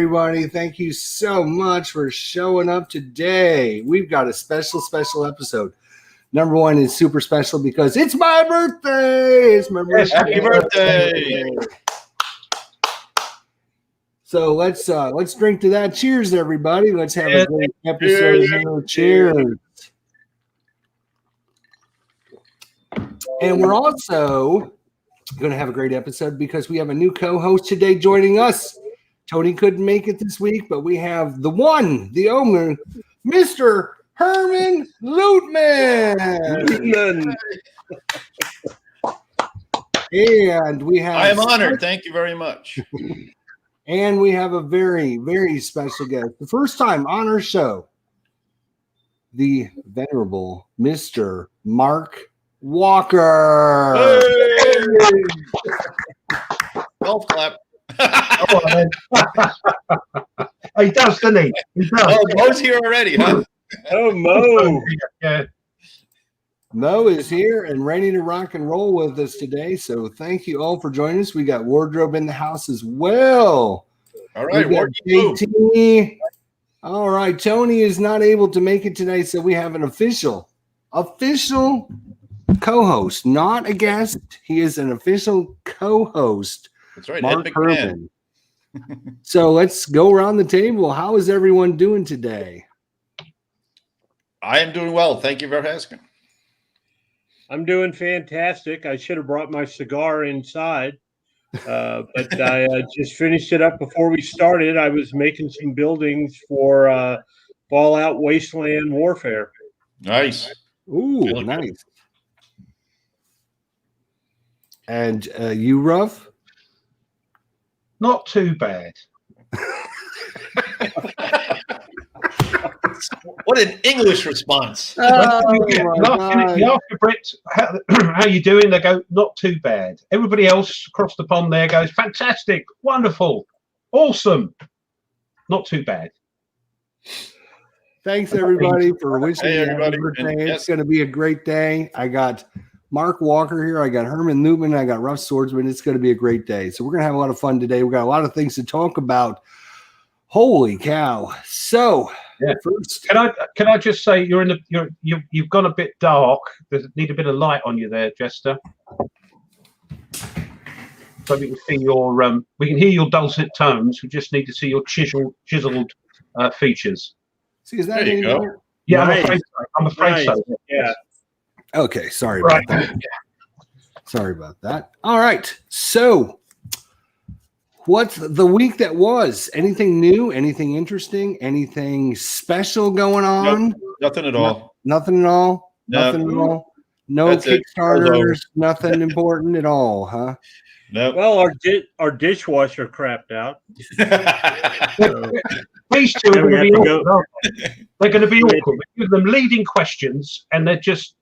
everybody. Thank you so much for showing up today. We've got a special episode. Number one is super special because it's my birthday. It's my birthday. Happy birthday. So let's drink to that. Cheers, everybody. Let's have a great episode here. Cheers. And we're also going to have a great episode because we have a new co-host today joining us. Tony couldn't make it this week, but we have the one, the only, Mr. Hermann Luttman. And we have... I am honored. Thank you very much. And we have a very, very special guest. The first time on our show, the venerable Mr. Mark Walker. Hey! Golf clap. He does, doesn't he? He does. Oh, Mo's here already, huh? Oh, Mo. Yeah. Mo is here and ready to rock and roll with us today. So thank you all for joining us. We got Wardrobe in the house as well. All right, JT. All right, Tony is not able to make it today, so we have an official co-host, not a guest. He is an official co-host. That's right, Mark Hermann. So let's go around the table. How is everyone doing today? I am doing well. Thank you for asking. I'm doing fantastic. I should have brought my cigar inside, but I just finished it up before we started. I was making some buildings for Fallout Wasteland Warfare. Nice. Ooh, Really nice. And you, Ruff? Not too bad. What an English response. You ask the Brits how you doing, they go, not too bad. Everybody else across the pond there goes, fantastic, wonderful, awesome, not too bad. Thanks, everybody, for wishing me a happy birthday. And, yes. It's going to be a great day. I got Mark Walker here. I got Hermann Luttman. I got Ruff Swordsman. It's going to be a great day. So we're going to have a lot of fun today. We got a lot of things to talk about. Holy cow! So, yeah. First, can I just say you've gone a bit dark. There's need a bit of light on you there, Jester. So we can see your we can hear your dulcet tones. We just need to see your chiseled features. See, is that there you go? better? Yeah, Nice. I'm afraid so. Yeah. Okay, sorry about that. Sorry about that. All right. So, what's the week that was? Anything new? Anything interesting? Anything special going on? Nope, nothing at all. Nothing at all? No. Nothing at all? No That's it. Kickstarters? Nothing important at all, huh? Nope. Well, our dishwasher crapped out. These two are Yeah, we going to be have to awkward. aren't they? They're going to be awkward. We give them leading questions, and they're just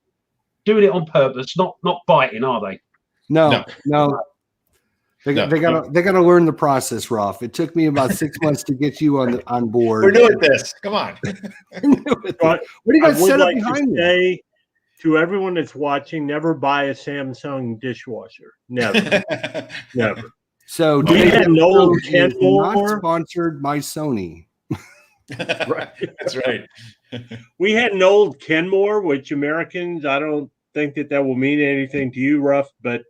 doing it on purpose, not biting, are they? No. They No. gotta learn the process, Ruff. It took me about 6 months to get you on board. We're doing this. Come on. What do you got set up behind you? Say to everyone that's watching, never buy a Samsung dishwasher. Never. Never. So We had an old is Kenmore. not sponsored by Sony. Right. That's right. We had an old Kenmore, which Americans, I don't think that will mean anything to you, Ruff, but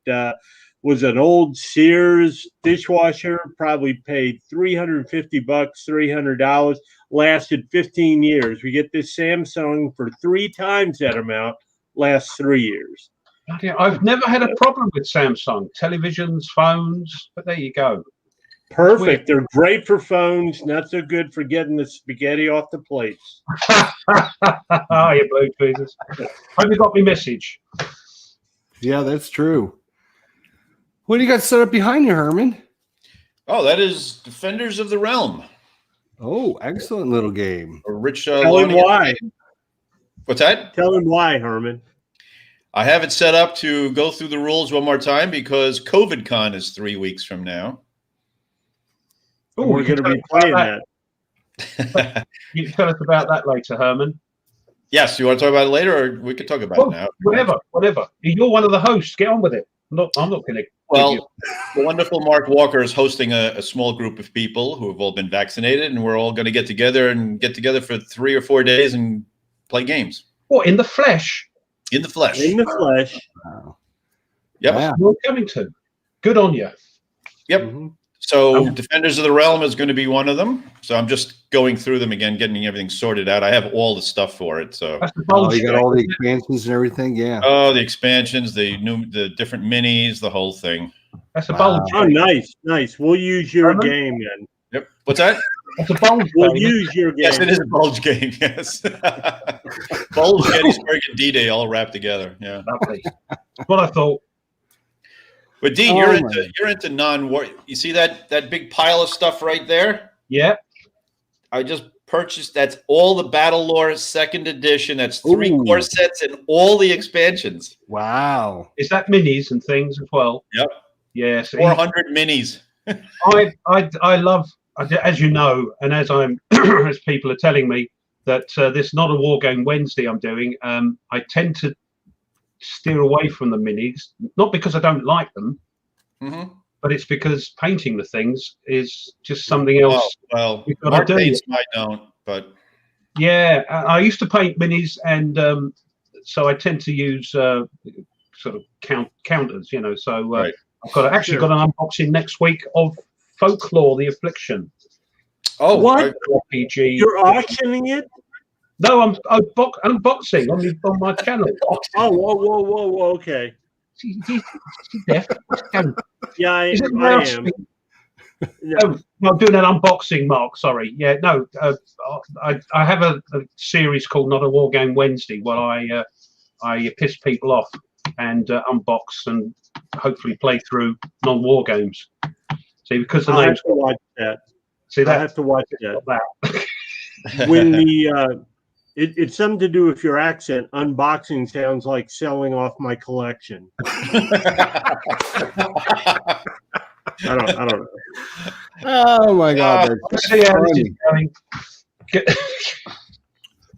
was an old Sears dishwasher, probably paid $350, $300, lasted 15 years. We get this Samsung for 3 times that amount, lasts 3 years. I've never had a problem with Samsung televisions, phones, but there you go. Perfect. They're great for phones, not so good for getting the spaghetti off the plates. Oh, you blue tweezers. Hope you got me message. Yeah, that's true. What do you got set up behind you, Herman? Oh, that is Defenders of the Realm. Oh, excellent little game. A rich Tell him why. What's that? Tell him why, Herman. I have it set up to go through the rules one more time because COVID Con is 3 weeks from now. Oh, We're going to be playing that. You can tell us about that later, Herman. Yes, you want to talk about it later, or we could talk about it now? Whatever. You're one of the hosts. Get on with it. I'm not going to. Well, the wonderful Mark Walker is hosting a small group of people who have all been vaccinated, and we're all going to get together for 3 or 4 days and play games. What, in the flesh? In the flesh. In the flesh. Wow. Yep. Yeah. We're coming to. Good on you. Yep. Mm-hmm. So Defenders of the Realm is going to be one of them. So I'm just going through them again, getting everything sorted out. I have all the stuff for it. So That's the Oh, bulge you got game. all the expansions and everything. Yeah. the expansions, the different minis, the whole thing. That's a Wow. bulge Oh, game. nice. We'll use your Herman? game then. Yep. What's that? That's a bulge We'll game. use your game. Yes, it is a bulge game. Yes. Bulge, Gettysburg, and D-Day all wrapped together. Yeah. Lovely. That's what I thought. But Dean, Oh, you're into non-war. You see that big pile of stuff right there? Yeah. I just purchased. That's all the Battle Lore second edition. That's 3 Ooh. core sets and all the expansions. Wow. Is that minis and things as well? Yep. Yes. 400 minis. I love, as you know, and as I'm, as people are telling me that this Not a War Game Wednesday I'm doing, I tend to steer away from the minis, not because I don't like them, Mm-hmm. but it's because painting the things is just something else. Well, You've gotta Mark do paints, it. I don't, but Yeah, I used to paint minis, and so I tend to use sort of counters, you know. So Right. I've got got an unboxing next week of Folklore: The Affliction. What? RPG. You're auctioning it? No, I'm unboxing on my channel. Oh, whoa. Okay. She's deaf. Yeah, I Is it am. No, I'm doing an unboxing, Mark. Sorry. Yeah, no. I have a series called Not a War Game Wednesday where I piss people off and unbox and hopefully play through non-war games. See, because of I have that. to watch that. See I that. have to watch that. that. When the it's something to do with your accent. Unboxing sounds like selling off my collection. I don't know. Oh my God. That's See how this is funny. going.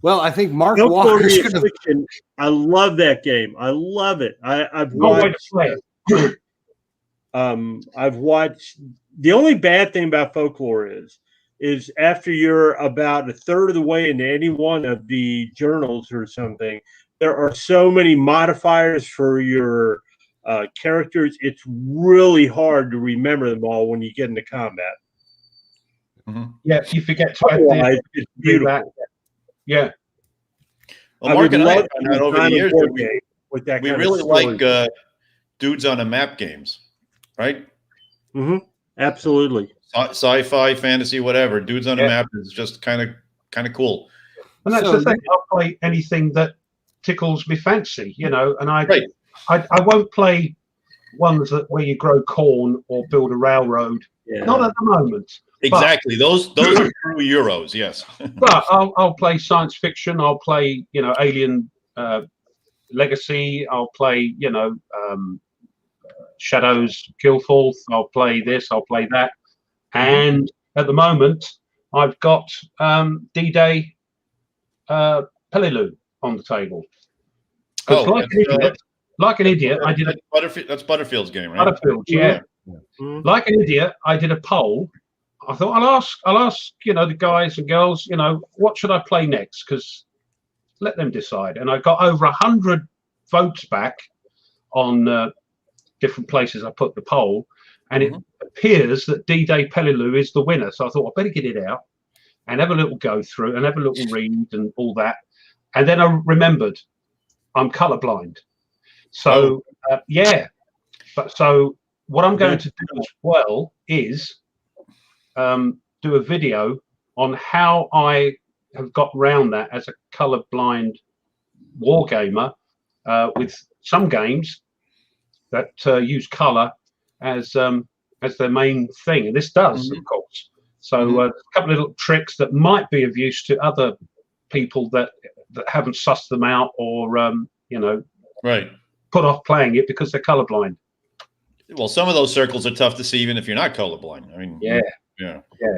Well, I think Mark Don't go to Walker's the going to. Affliction. I love that game. I love it. I've No way to watched. play it. I've watched. The only bad thing about Folklore is after you're about a third of the way into any one of the journals or something, there are so many modifiers for your characters. It's really hard to remember them all when you get into combat. Mm-hmm. Yeah, you forget to add Otherwise, it's do beautiful. that. Yeah. Well, Mark and I have found out over the years that with that we kind really of story. like dudes on a map games, right? Mm-hmm. Absolutely. Sci-fi, fantasy, whatever. Dudes on a Yeah. map is just kind of cool. And that's So- the thing. I'll play anything that tickles me fancy, you know. And I Right. won't play ones where you grow corn or build a railroad. Yeah. Not at the moment. Exactly. Those are true Euros. Yes. But I'll play science fiction. I'll play, you know, Alien Legacy. I'll play, you know, Shadows Killforth. I'll play this. I'll play that. And at the moment, I've got D-Day Peleliu on the table. 'Cause like an idiot, I did a That's Butterfield's game, right? Butterfield, yeah. Mhm. Like an idiot, I did a poll. I thought I'll ask, you know, the guys and girls, you know, what should I play next? Because let them decide. And I got over 100 votes back on different places I put the poll, and it appears that D-Day Peleliu is the winner. So I thought I better get it out and have a little go through and have a little read and all that. And then I remembered I'm colorblind. So yeah, but so what I'm going to do as well is do a video on how I have got round that as a colorblind wargamer with some games that use color as their main thing, and this does, of course. So a couple of little tricks that might be of use to other people that haven't sussed them out or you know, Right. put off playing it because they're colorblind. Well, some of those circles are tough to see even if you're not colorblind. I mean, Yeah.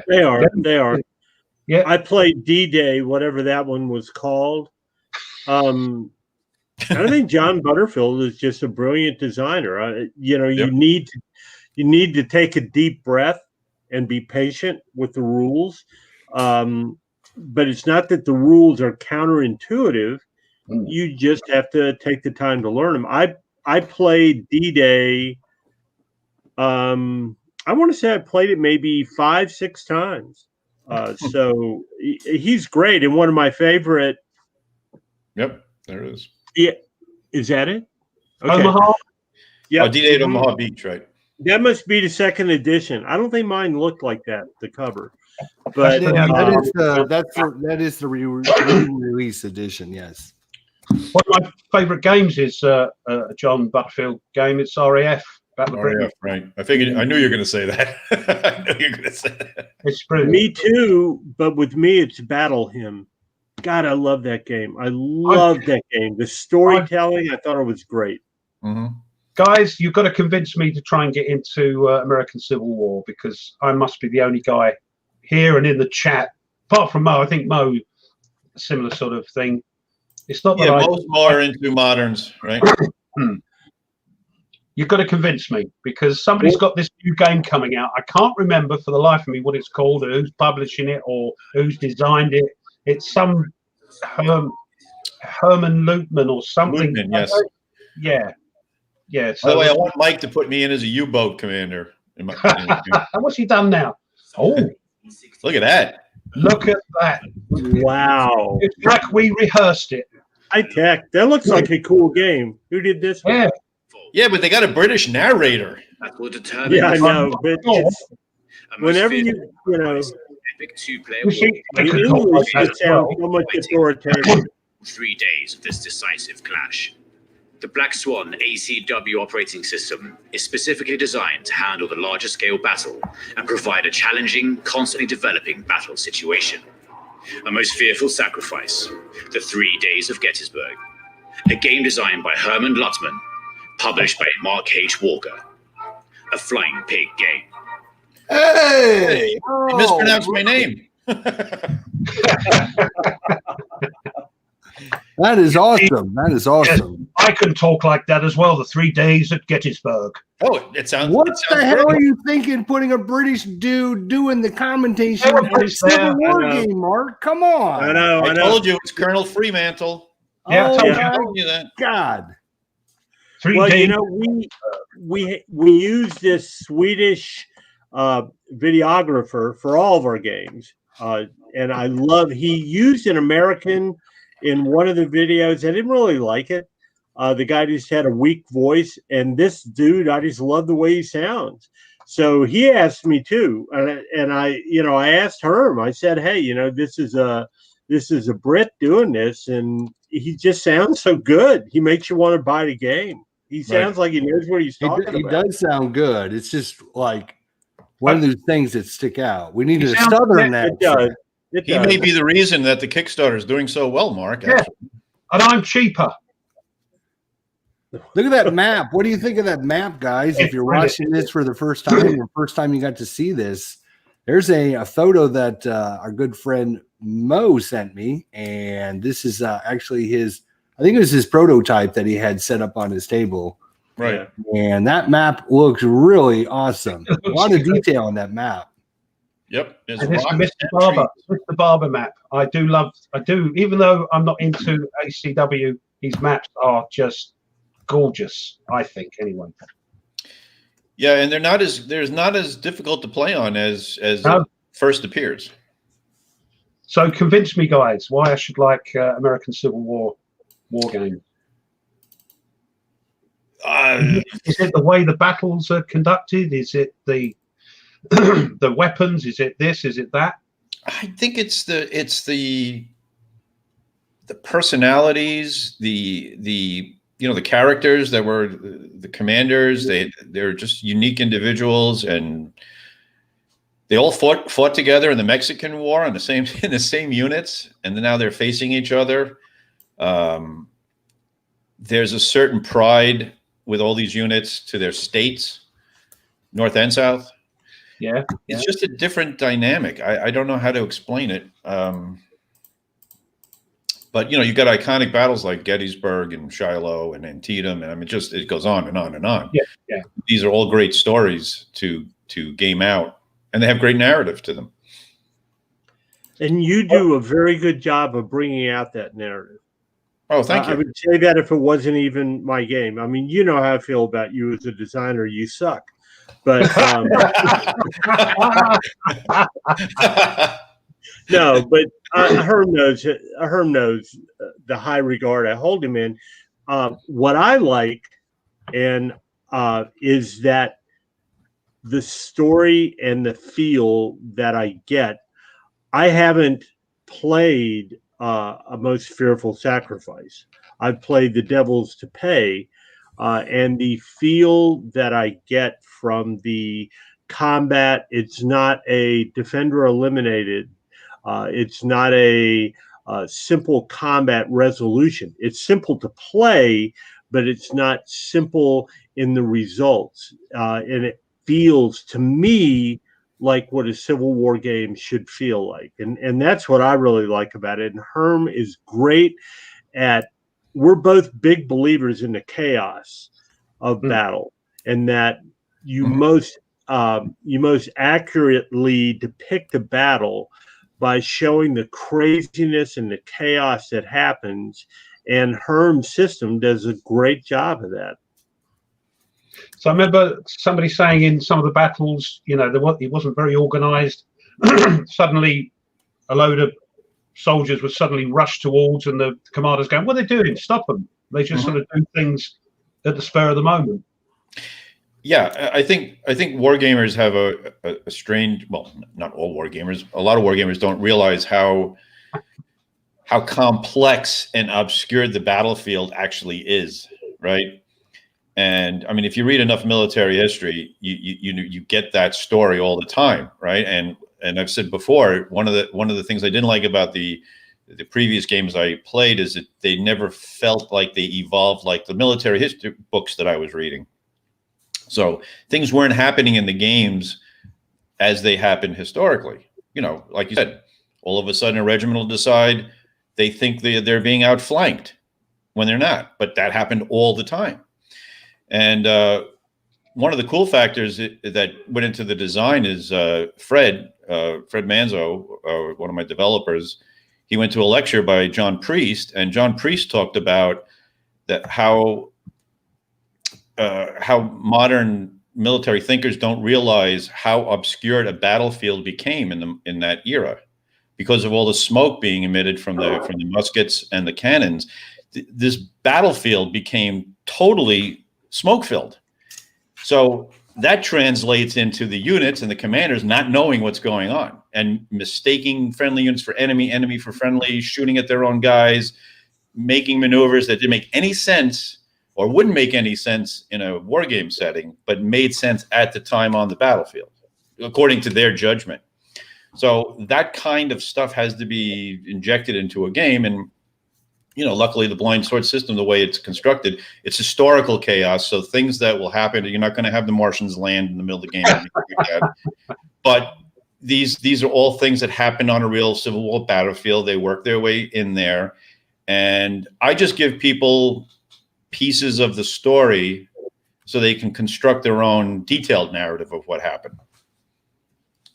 They are. Yeah. I played D-Day, whatever that one was called. I think John Butterfield is just a brilliant designer. You Yep. need to take a deep breath and be patient with the rules. But it's not that the rules are counterintuitive. You just have to take the time to learn them. I played D-Day. I want to say I played it maybe 5-6 times. So he's great, and one of my favorite. Yep, there it is. Yeah, is that it? Okay. Omaha. Yeah, Oh, D-Day at Omaha Beach, right? That must be the second edition. I don't think mine looked like that. The cover, but Yeah, that is the re-release edition. Yes. One of my favourite games is a John Butterfield game. It's RAF. Battle of Britain. RAF, right. I knew you were going to say that. I knew you were going to say that. It's brilliant. Me too, but with me, it's Battle Hymn. God, I love that game. I love that game. The storytelling, I thought it was great. Mm-hmm. Guys, you've got to convince me to try and get into American Civil War, because I must be the only guy here and in the chat, apart from Mo. I think Mo, a similar sort of thing. It's not that Most more into moderns, right? You've got to convince me, because somebody's got this new game coming out. I can't remember for the life of me what it's called, or who's publishing it, or who's designed it. It's some Hermann Luttman or something. Luttman, yes. Yeah. By the way, I want Mike to put me in as a U-boat commander. What's he done now? Oh, look at that. look at that. Wow. It's like we rehearsed it. High tech. That looks like a cool game. Who did this one? Yeah. Yeah, but they got a British narrator. That will determine. Yeah, I know. But it's, a most whenever feared you know, epic two-player You see, war I the could talk like English that just as sound well. so much authoritative. 3 days of this decisive clash. The Black Swan ACW operating system is specifically designed to handle the larger scale battle and provide a challenging, constantly developing battle situation. A most fearful sacrifice, the 3 days of Gettysburg. A game designed by Hermann Luttman, published by Mark H. Walker. A flying pig game. Hey, You mispronounced my name. That is awesome. That is awesome. I can talk like that as well. The 3 days at Gettysburg. Oh, it sounds. What it sounds the hell great. are you thinking? Putting a British dude doing the commentation Yeah, for a Civil War I know. game, Mark? Come on! I know. I told you it's Colonel Fremantle. Yeah, I Oh told my I told you that. God! 3 Well, days. you know, we use this Swedish videographer for all of our games, and I love. He used an American in one of the videos. I didn't really like it. The guy just had a weak voice, and this dude, I just love the way he sounds. So he asked me too, and I asked Herm. I said, "Hey, this is a Brit doing this, and he just sounds so good. He makes you want to buy the game. He sounds like he knows what he's talking He about." does sound good. It's just like one of those things that stick out. We need He a sounds- southern It does. accent. It He does. may be the reason that the Kickstarter is doing so well, Mark. Yeah. And I'm cheaper. Look at that map. What do you think of that map, guys? If you're watching this for the first time, or first time you got to see this, there's a photo that our good friend Mo sent me, and this is actually his. I think it was his prototype that he had set up on his table. Right. And that map looks really awesome. A lot of detail on that map. Yep. There's And this rocks Mr. and Barber, trees. Mr. Barber map. I do, even though I'm not into ACW, these maps are just gorgeous, I think, anyway. Yeah, and they're not as difficult to play on as No. it first appears. So convince me, guys, why I should like American Civil War game. Is it the way the battles are conducted? Is it the the weapons? Is it this? Is it that? I think it's the personalities, the characters that were the commanders. They're just unique individuals, and they all fought together in the Mexican War in the same units, and then now they're facing each other. There's a certain pride with all these units to their states, North and South. Yeah. It's just a different dynamic. I don't know how to explain it. But But you got iconic battles like Gettysburg and Shiloh and Antietam, and I mean, it goes on and on and on. Yeah. These are all great stories to game out, and they have great narrative to them. And you do a very good job of bringing out that narrative. Oh, thank you. I would say that if it wasn't even my game. I mean, you know how I feel about you as a designer. You suck. But no, but Herm knows the high regard I hold him in. What I like is that the story and the feel that I get. I haven't played A Most Fearful Sacrifice. I've played The Devil's to Pay, and the feel that I get from the combat, it's not a defender eliminated. It's not a simple combat resolution. It's simple to play, but it's not simple in the results. And it feels to me like what a Civil War game should feel like. And that's what I really like about it. And Herm is great at, we're both big believers in the chaos of battle, and that you most accurately depict the battle by showing the craziness and the chaos that happens. And Herm's system does a great job of that. So I remember somebody saying in some of the battles, it wasn't very organized. Suddenly, a load of soldiers were suddenly rushed towards, and the commanders going, "What are they doing? Stop them!" They just sort of do things at the spur of the moment. Yeah, I think wargamers have a strange. Well, not all wargamers. A lot of wargamers don't realize how complex and obscure the battlefield actually is, right? And I mean, if you read enough military history, you get that story all the time, right? And I've said before, one of the things I didn't like about the previous games I played is that they never felt like they evolved like the military history books that I was reading. So things weren't happening in the games as they happened historically. Like you said, all of a sudden a regiment will decide they think they're being outflanked when they're not, but that happened all the time. And one of the cool factors that went into the design is Fred Manzo, one of my developers. He went to a lecture by John Priest, and John Priest talked about that how modern military thinkers don't realize how obscured a battlefield became in that era because of all the smoke being emitted from the muskets and the cannons. This battlefield became totally smoke-filled. So that translates into the units and the commanders not knowing what's going on and mistaking friendly units for enemy for friendly, shooting at their own guys, making maneuvers that didn't make any sense or wouldn't make any sense in a war game setting, but made sense at the time on the battlefield, according to their judgment. So that kind of stuff has to be injected into a game. And luckily the blind sword system, the way it's constructed, it's historical chaos. So things that will happen, you're not going to have the Martians land in the middle of the game. Like that. But these are all things that happen on a real Civil War battlefield. They work their way in there. And I just give people pieces of the story so they can construct their own detailed narrative of what happened.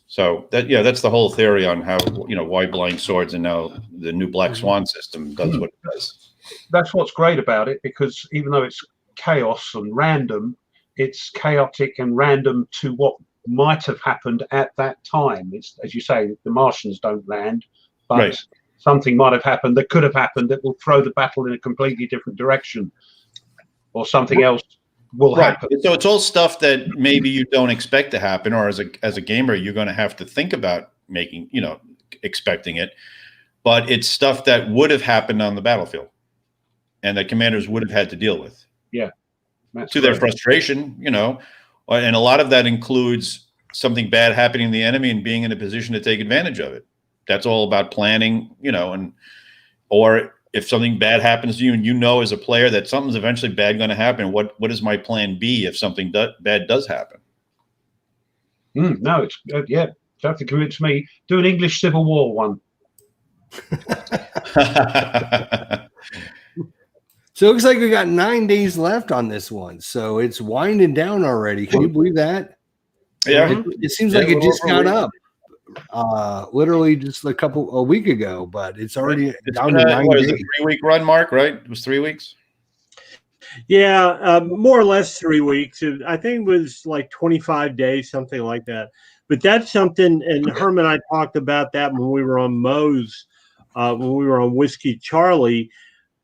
So that's the whole theory on how, why blind swords and now the new Black Swan system does what it does. That's what's great about it, because even though it's chaos and random, it's chaotic and random to what might have happened at that time. It's, as you say, the Martians don't land, but something might have happened that could have happened that will throw the battle in a completely different direction, or something else will happen. So it's all stuff that maybe you don't expect to happen, or as a gamer, you're going to have to think about making, expecting it. But it's stuff that would have happened on the battlefield and that commanders would have had to deal with. Yeah. To their frustration, and a lot of that includes something bad happening to the enemy and being in a position to take advantage of it. That's all about planning, or if something bad happens to you and as a player that something's eventually bad going to happen, what is my plan B if something bad does happen? No, it's you have to convince me. Do an English Civil War one. So it looks like we got 9 days left on this one. So it's winding down already. Can you believe that? Yeah. It seems like it just got up. Literally just a week ago, but it's already down to 9 days. 3-week run, Mark, right? It was 3 weeks. Yeah, more or less 3 weeks. I think it was like 25 days, something like that. But that's something, and Herman and I talked about that when we were on Moe's, when we were on Whiskey Charlie.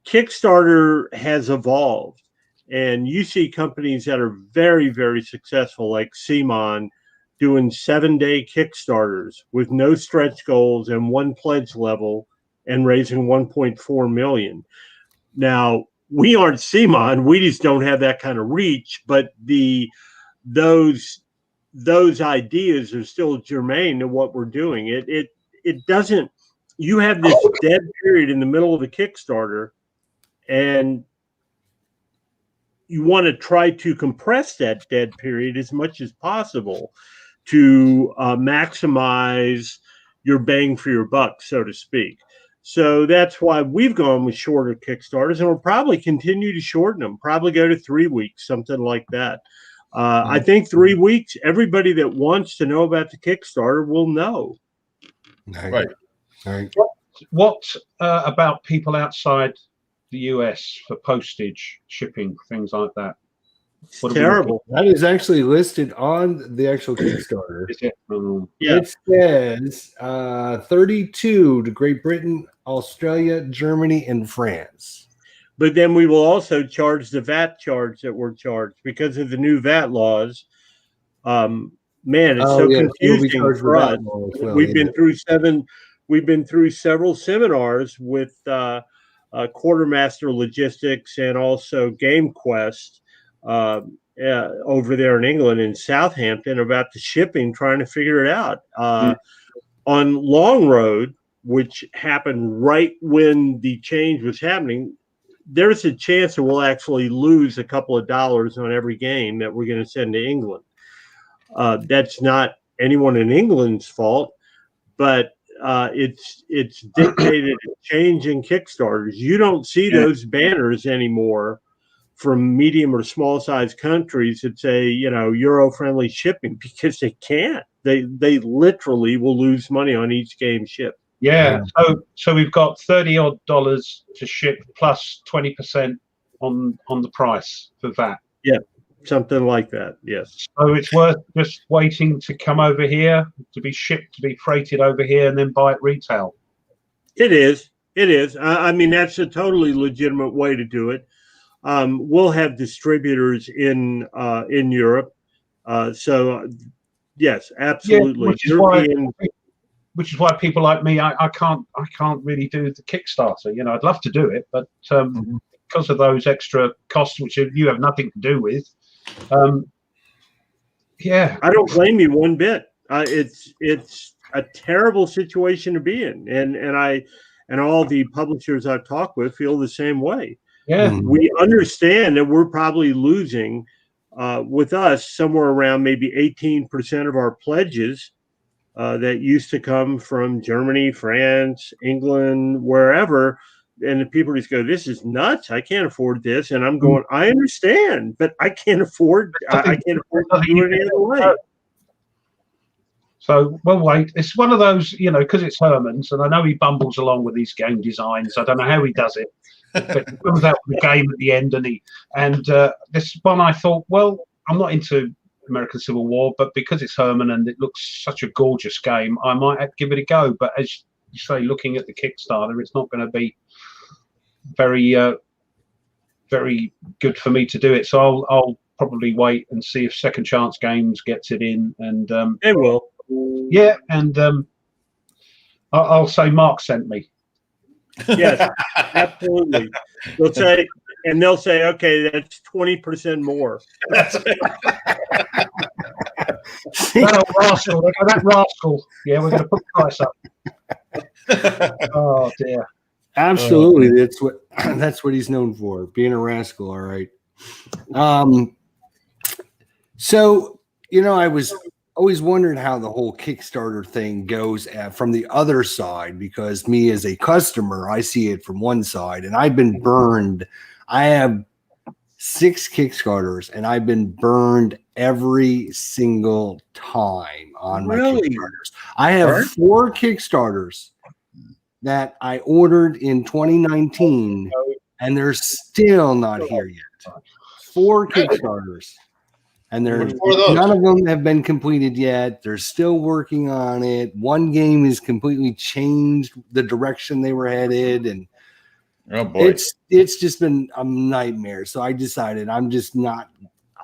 Kickstarter has evolved, and you see companies that are very, very successful, like Simon, doing 7-day Kickstarters with no stretch goals and one pledge level and raising 1.4 million. Now, we aren't Simon, we just don't have that kind of reach, but those ideas are still germane to what we're doing. It doesn't, you have this dead period in the middle of the Kickstarter, and you want to try to compress that dead period as much as possible to maximize your bang for your buck, so to speak. So that's why we've gone with shorter Kickstarters, and we'll probably continue to shorten them, probably go to 3 weeks, something like that. I think 3 weeks, everybody that wants to know about the Kickstarter will know. Right. What about people outside the US for postage, shipping, things like that? It's terrible. That is actually listed on the actual Kickstarter. Is it? Yeah. It says 32 to Great Britain, Australia, Germany, and France. But then we will also charge the VAT charge that we're charged because of the new VAT laws. Man, it's so confusing for us. Well, we've been through several seminars with Quartermaster Logistics and also Game Quest over there in England, in Southampton, about the shipping, trying to figure it out. On Long Road, which happened right when the change was happening, there's a chance that we'll actually lose a couple of dollars on every game that we're going to send to England. That's not anyone in England's fault, but it's dictated a change in Kickstarters. You don't see those banners anymore from medium or small size countries that say, Euro friendly shipping, because they can't. They literally will lose money on each game shipped. Yeah. So we've got $30 odd to ship plus 20% on the price for that. Yeah. Something like that. Yes. So it's worth just waiting to come over here, to be shipped, to be freighted over here, and then buy it retail. It is. I mean, that's a totally legitimate way to do it. We'll have distributors in Europe. So yes, absolutely. Which is why people like me, I can't really do the Kickstarter. I'd love to do it, but because of those extra costs, which you have nothing to do with. I don't blame you one bit. It's a terrible situation to be in, and all the publishers I've talked with feel the same way. Yeah, we understand that we're probably losing with us somewhere around maybe 18% of our pledges that used to come from Germany, France, England, wherever. And the people just go, "This is nuts. I can't afford this." And I'm going, "I understand, but I can't afford to do it any other way." So we'll wait. It's one of those, because it's Herman's, and I know he bumbles along with these game designs. I don't know how he does it, but he comes out with the game at the end, and this one I thought, well, I'm not into American Civil War, but because it's Herman and it looks such a gorgeous game, I might have to give it a go. But as you say, looking at the Kickstarter, it's not going to be very very good for me to do it. So I'll probably wait and see if Second Chance Games gets it in, and they will. Yeah, and I'll say Mark sent me. Yes, absolutely. They'll say, okay, that's 20% more. That rascal, that rascal. Yeah, we're going to put the price up. Oh dear. Absolutely, that's what he's known for, being a rascal. All right. So I was always wondered how the whole Kickstarter thing goes from the other side, because me as a customer, I see it from one side, and I've been burned. I have 6 Kickstarters, and I've been burned every single time on my Kickstarters. I have 4 Kickstarters that I ordered in 2019, and they're still not here yet. 4 Kickstarters. And none of them have been completed yet. They're still working on it. One game has completely changed the direction they were headed, and oh boy, it's just been a nightmare. So I decided I'm just not.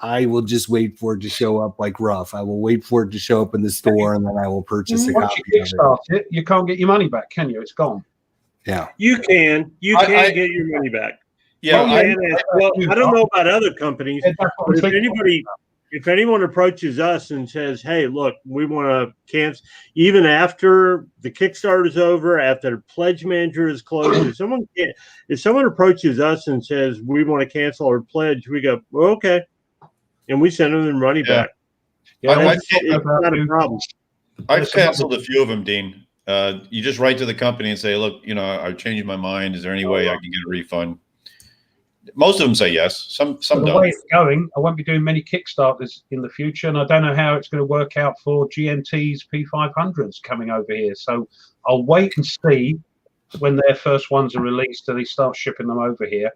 I will just wait for it to show up like rough. I will wait for it to show up in the store, and then I will purchase a Once copy. you kickstart it, you can't get your money back, can you? It's gone. Yeah, you can. You can get your money back. Yeah, I don't know about other companies, but if anyone approaches us and says, "Hey, look, we want to cancel," even after the Kickstarter is over, after the pledge manager is closed, if someone approaches us and says we want to cancel our pledge, we go, well, "Okay," and we send them their money back. Yeah, it's not a problem. I've canceled a few of them, Dean. You just write to the company and say, "Look, I've changed my mind. Is there any way I can get a refund?" Most of them say yes. Some the don't. way it's going, I won't be doing many Kickstarters in the future, and I don't know how it's going to work out for GMT's P500s coming over here. So I'll wait and see when their first ones are released, and they start shipping them over here.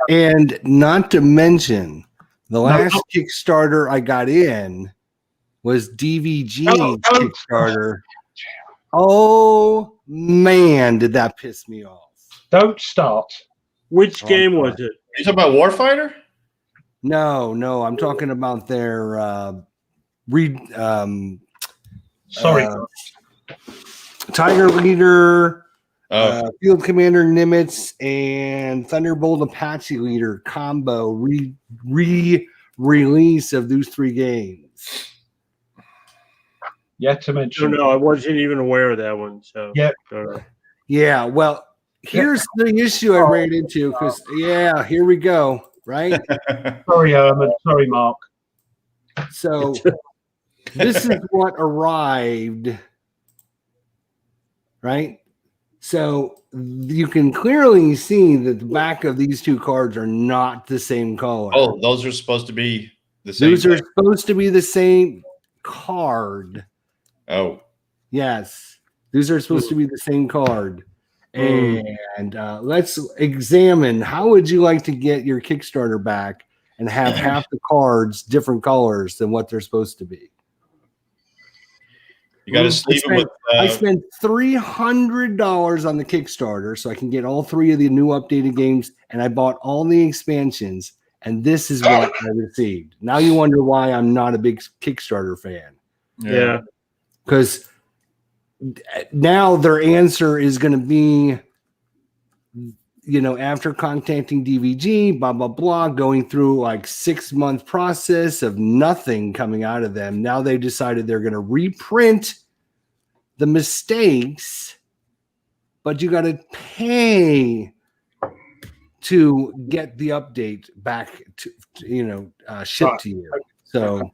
And not to mention, the last Kickstarter I got in was DVG Kickstarter. Oh man, did that piss me off! Don't start. Which game was it? You talking about Warfighter? No, I'm talking about their Tiger Leader, Field Commander Nimitz, and Thunderbolt Apache Leader combo re-release of those 3 games. Yet to mention. No, I wasn't even aware of that one. So yeah. Well, here's the issue I ran into, because here we go. Right. Sorry, Herman. Sorry, Mark. So this is what arrived. Right. So you can clearly see that the back of these 2 cards are not the same color. Oh, those are supposed to be the same. Those are supposed to be the same card. Oh, yes. These are supposed to be the same card. And let's examine, how would you like to get your Kickstarter back and have half the cards different colors than what they're supposed to be? You got to sleeve them with. I spent $300 on the Kickstarter so I can get all 3 of the new updated games, and I bought all the expansions, and this is what I received. Now you wonder why I'm not a big Kickstarter fan. Yeah. Because now their answer is going to be, after contacting DVG, blah, blah, blah, going through like 6-month process of nothing coming out of them. Now they've decided they're going to reprint the mistakes, but you got to pay to get the update back to, shipped to you. So,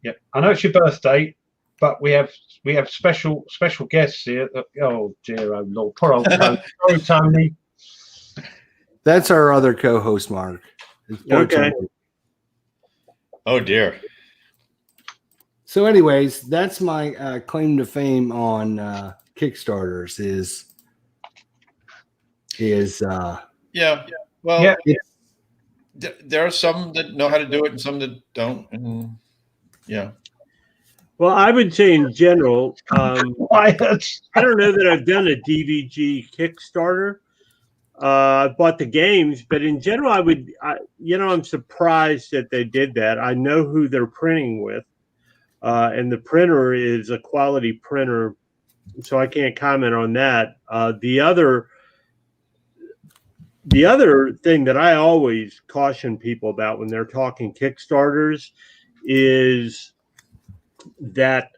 yeah, I know it's your birthday, but we have special guests here. Oh dear, oh Lord, poor old Tony. Sorry, Tony. That's our other co-host, Mark. Okay. Oh dear. So, anyways, that's my claim to fame on Kickstarters. Yeah. Well, there are some that know how to do it and some that don't. And yeah. Well, I would say in general, I don't know that I've done a DVG Kickstarter. I bought the games, but in general, I'm surprised that they did that. I know who they're printing with, and the printer is a quality printer, so I can't comment on that. The other thing that I always caution people about when they're talking Kickstarters is that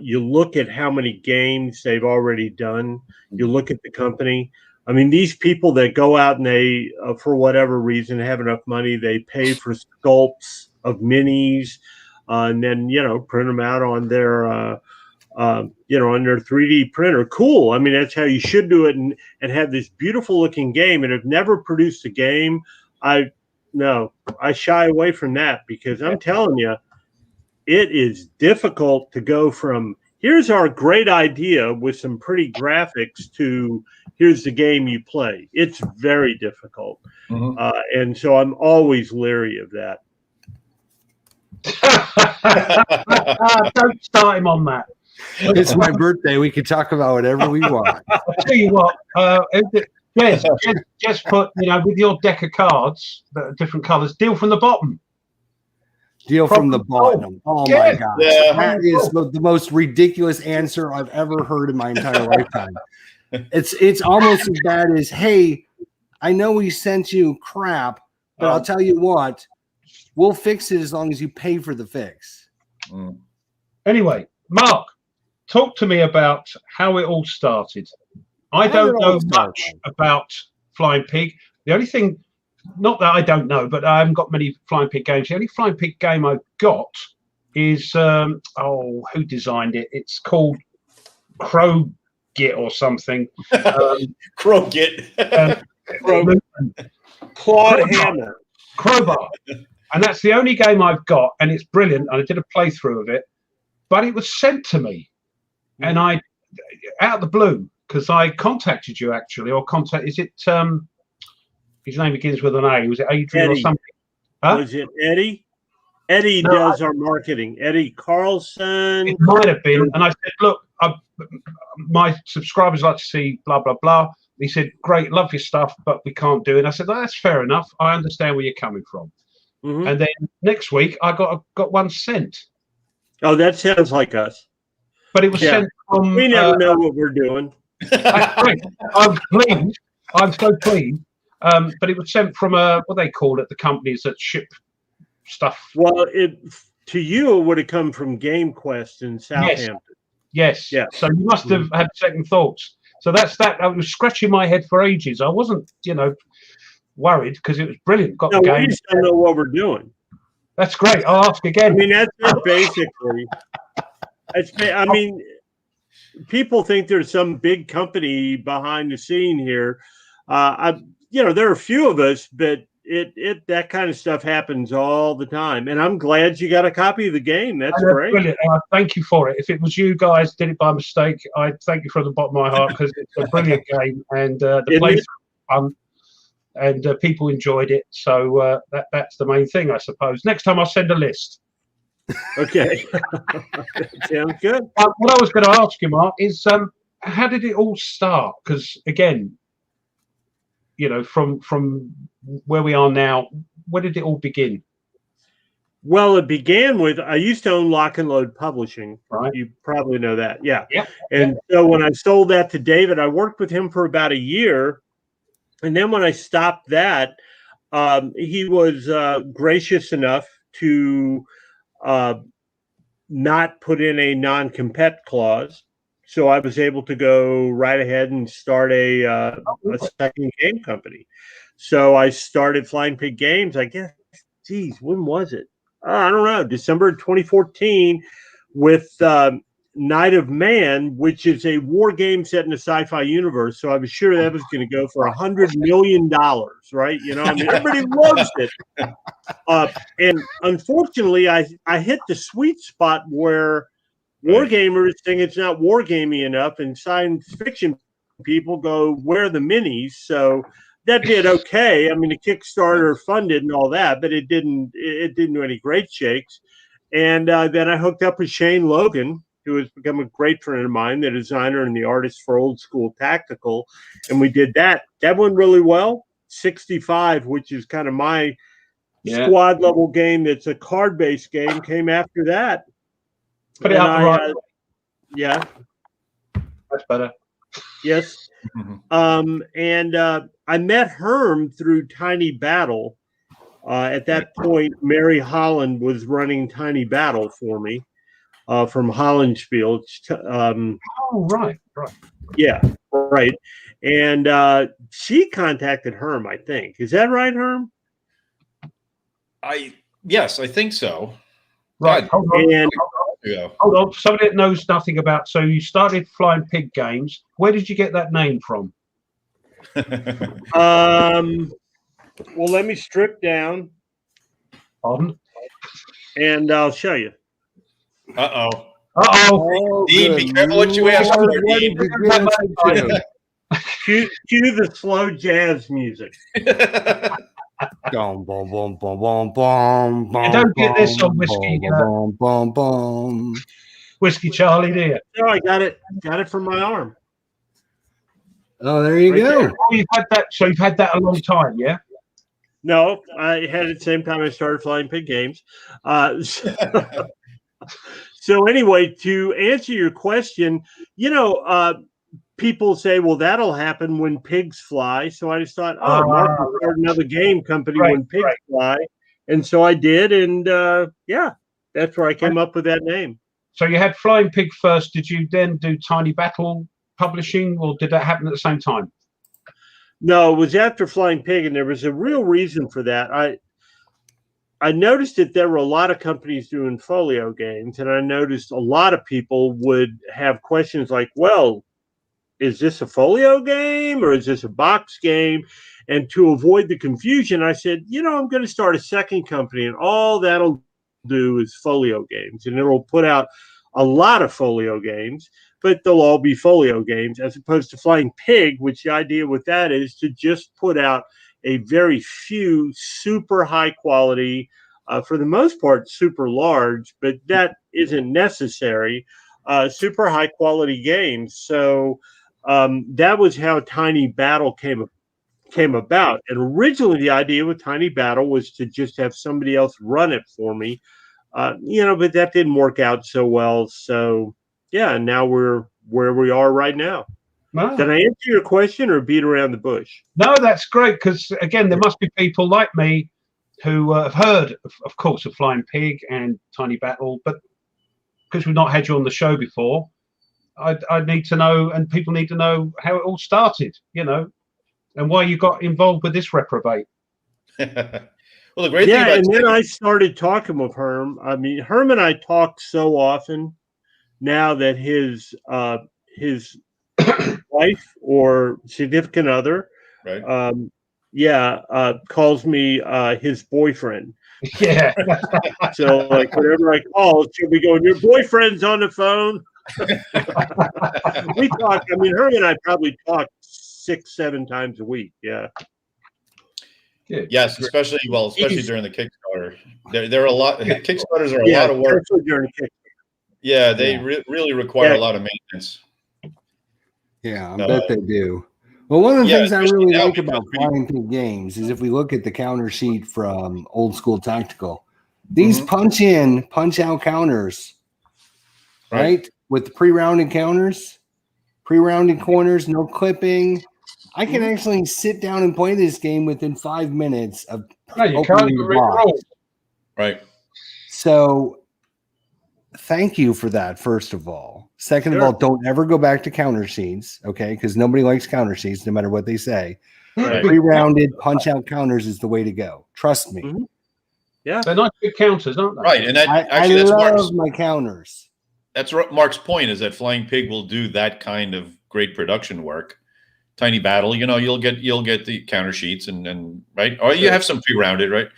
you look at how many games they've already done. You look at the company. I mean, these people that go out and they, for whatever reason, have enough money, they pay for sculpts of minis. and then print them out on their on their 3D printer. Cool. I mean, that's how you should do it, and have this beautiful looking game. And have never produced a game. I shy away from that because I'm telling you, it is difficult to go from here's our great idea with some pretty graphics to here's the game you play. It's very difficult. Mm-hmm. And so I'm always leery of that. Don't start him on that. It's my birthday. We can talk about whatever we want. I'll tell you what, just put, with your deck of cards that are different colours, deal from the bottom. Deal from the bottom. Oh my God. Yeah. That is the most ridiculous answer I've ever heard in my entire lifetime. It's almost as bad as, hey, I know we sent you crap, but I'll tell you what, we'll fix it as long as you pay for the fix. Anyway, Mark, talk to me about how it all started. I don't know much about Flying Pig. The only thing, not that I don't know, but I haven't got many Flying Pig games. The only Flying Pig game I've got is, who designed it? It's called Crowgit or something. Crowgit. Claude Hammer. Crowbar. And that's the only game I've got, and it's brilliant. And I did a playthrough of it, but it was sent to me, and I, out of the blue, because I contacted you actually, is it? His name begins with an A. Was it Adrian Eddie. or something? Huh? Was it Eddie? Eddie does our marketing. Eddie Carlson. It might have been. And I said, look, my subscribers like to see blah blah blah. He said, great, love your stuff, but we can't do it. And I said, that's fair enough. I understand where you're coming from. Mm-hmm. And then next week, I got one sent. Oh, that sounds like us. But it was sent from. We never know what we're doing. I'm pleased. I'm so pleased. But it was sent from what they call it, the companies that ship stuff. Well, to you, it would have come from Game Quest in Southampton. Yes. Yeah. So you must have had second thoughts. So that's that. I was scratching my head for ages. I wasn't, worried because it was brilliant. Got the game. We just don't know what we're doing. That's great. I'll ask again. I mean, that's it basically. I mean, people think there's some big company behind the scene here. There are a few of us, but that kind of stuff happens all the time. And I'm glad you got a copy of the game. That's great. Brilliant. Thank you for it. If it was you guys did it by mistake, I thank you from the bottom of my heart because it's a brilliant game and the playthrough was fun. And people enjoyed it, so that's the main thing, I suppose. Next time I'll send a list. Okay, sounds good. What I was going to ask you, Mark, is how did it all start? Because again, from where we are now, where did it all begin? Well, it began with I used to own Lock and Load Publishing. Right, you probably know that, yeah. And so when I sold that to David, I worked with him for about a year. And then when I stopped that, he was gracious enough to not put in a non-compete clause. So I was able to go right ahead and start a second game company. So I started Flying Pig Games, I guess, when was it? I don't know, December 2014 with Night of Man, which is a war game set in a sci-fi universe. So I was sure that was going to go for $100 million, right? Everybody loves it. And unfortunately, I hit the sweet spot where war gamers think it's not war gamey enough, and science fiction people go, where are the minis? So that did okay. I mean, the Kickstarter funded and all that, but it didn't do any great shakes. And then I hooked up with Shane Logan, who has become a great friend of mine, the designer and the artist for Old School Tactical. And we did that. That went really well. 65, which is kind of my squad level game that's a card-based game, came after that. Put it out right. Yeah. That's better. Yes. And I met Herm through Tiny Battle. At that point, Mary Holland was running Tiny Battle for me. From Hollandspiel. Right. Yeah, right. And she contacted Herm, I think. Is that right, Herm? Yes, I think so. Right, God. hold on. And Hold on. Somebody that knows nothing about. So you started Flying Pig Games. Where did you get that name from? well, let me strip down On. and I'll show you. Uh-oh. Uh-oh. Dean, be careful what you ask for, Dean. Cue the slow jazz music. Boom, boom, boom, boom, boom, boom, You don't get this on Whiskey, boom, boom, boom. Whiskey Charlie, do you? No, I got it from my arm. Oh, there you Right go. there. Oh, you've had that. So you've had that a long time, yeah? No, I had it at the same time I started Flying Pig Games. So anyway, to answer your question, people say, well, that'll happen when pigs fly. So I just thought, Mark will start another game company when pigs fly. And so I did. And that's where I came up with that name. So you had Flying Pig first. Did you then do Tiny Battle Publishing, or did that happen at the same time? No, it was after Flying Pig, and there was a real reason for that. I noticed that there were a lot of companies doing folio games, and I noticed a lot of people would have questions like, well, is this a folio game or is this a box game? And to avoid the confusion, I said, I'm going to start a second company, and all that'll do is folio games, and it'll put out a lot of folio games, but they'll all be folio games, as opposed to Flying Pig, which the idea with that is to just put out a very few super high quality, for the most part, super large, but that isn't necessary, super high quality games. So that was how Tiny Battle came about. And originally the idea with Tiny Battle was to just have somebody else run it for me, but that didn't work out so well. So yeah, now we're where we are right now. Wow. Did I answer your question or beat around the bush? No, that's great, because again, there must be people like me who have heard, of course, of Flying Pig and Tiny Battle, but because we've not had you on the show before, I need to know, and people need to know how it all started, and why you got involved with this reprobate. Well, the great thing about and then I started talking with Herm. I mean, Herm and I talk so often now that his wife or significant other, right? Calls me his boyfriend. Yeah. So like whenever I call, she'll be going, "Your boyfriend's on the phone." We talk. I mean, Herm and I probably talk 6-7 times a week. Yeah. Good. Yes, especially during the Kickstarter. There are a lot. Kickstarters are a lot of work. During Kickstarter. Yeah, they really require a lot of maintenance. Yeah, I bet they do. Well, one of the things I really like about Flying Pig Games is if we look at the counter sheet from Old School Tactical, these punch in, punch out counters, right? With the pre-rounded counters, pre-rounded corners, no clipping. I can actually sit down and play this game within 5 minutes of opening the box. Right. So thank you for that, first of all. Second of all, don't ever go back to counter sheets, okay? Because nobody likes counter sheets, no matter what they say. Right. Pre-rounded punch-out counters is the way to go. Trust me. Mm-hmm. Yeah, they're nice big counters, aren't they? Right, and I love my counters. That's Mark's point, is that Flying Pig will do that kind of great production work. Tiny Battle, you'll get the counter sheets and right, or you have some pre-rounded, right?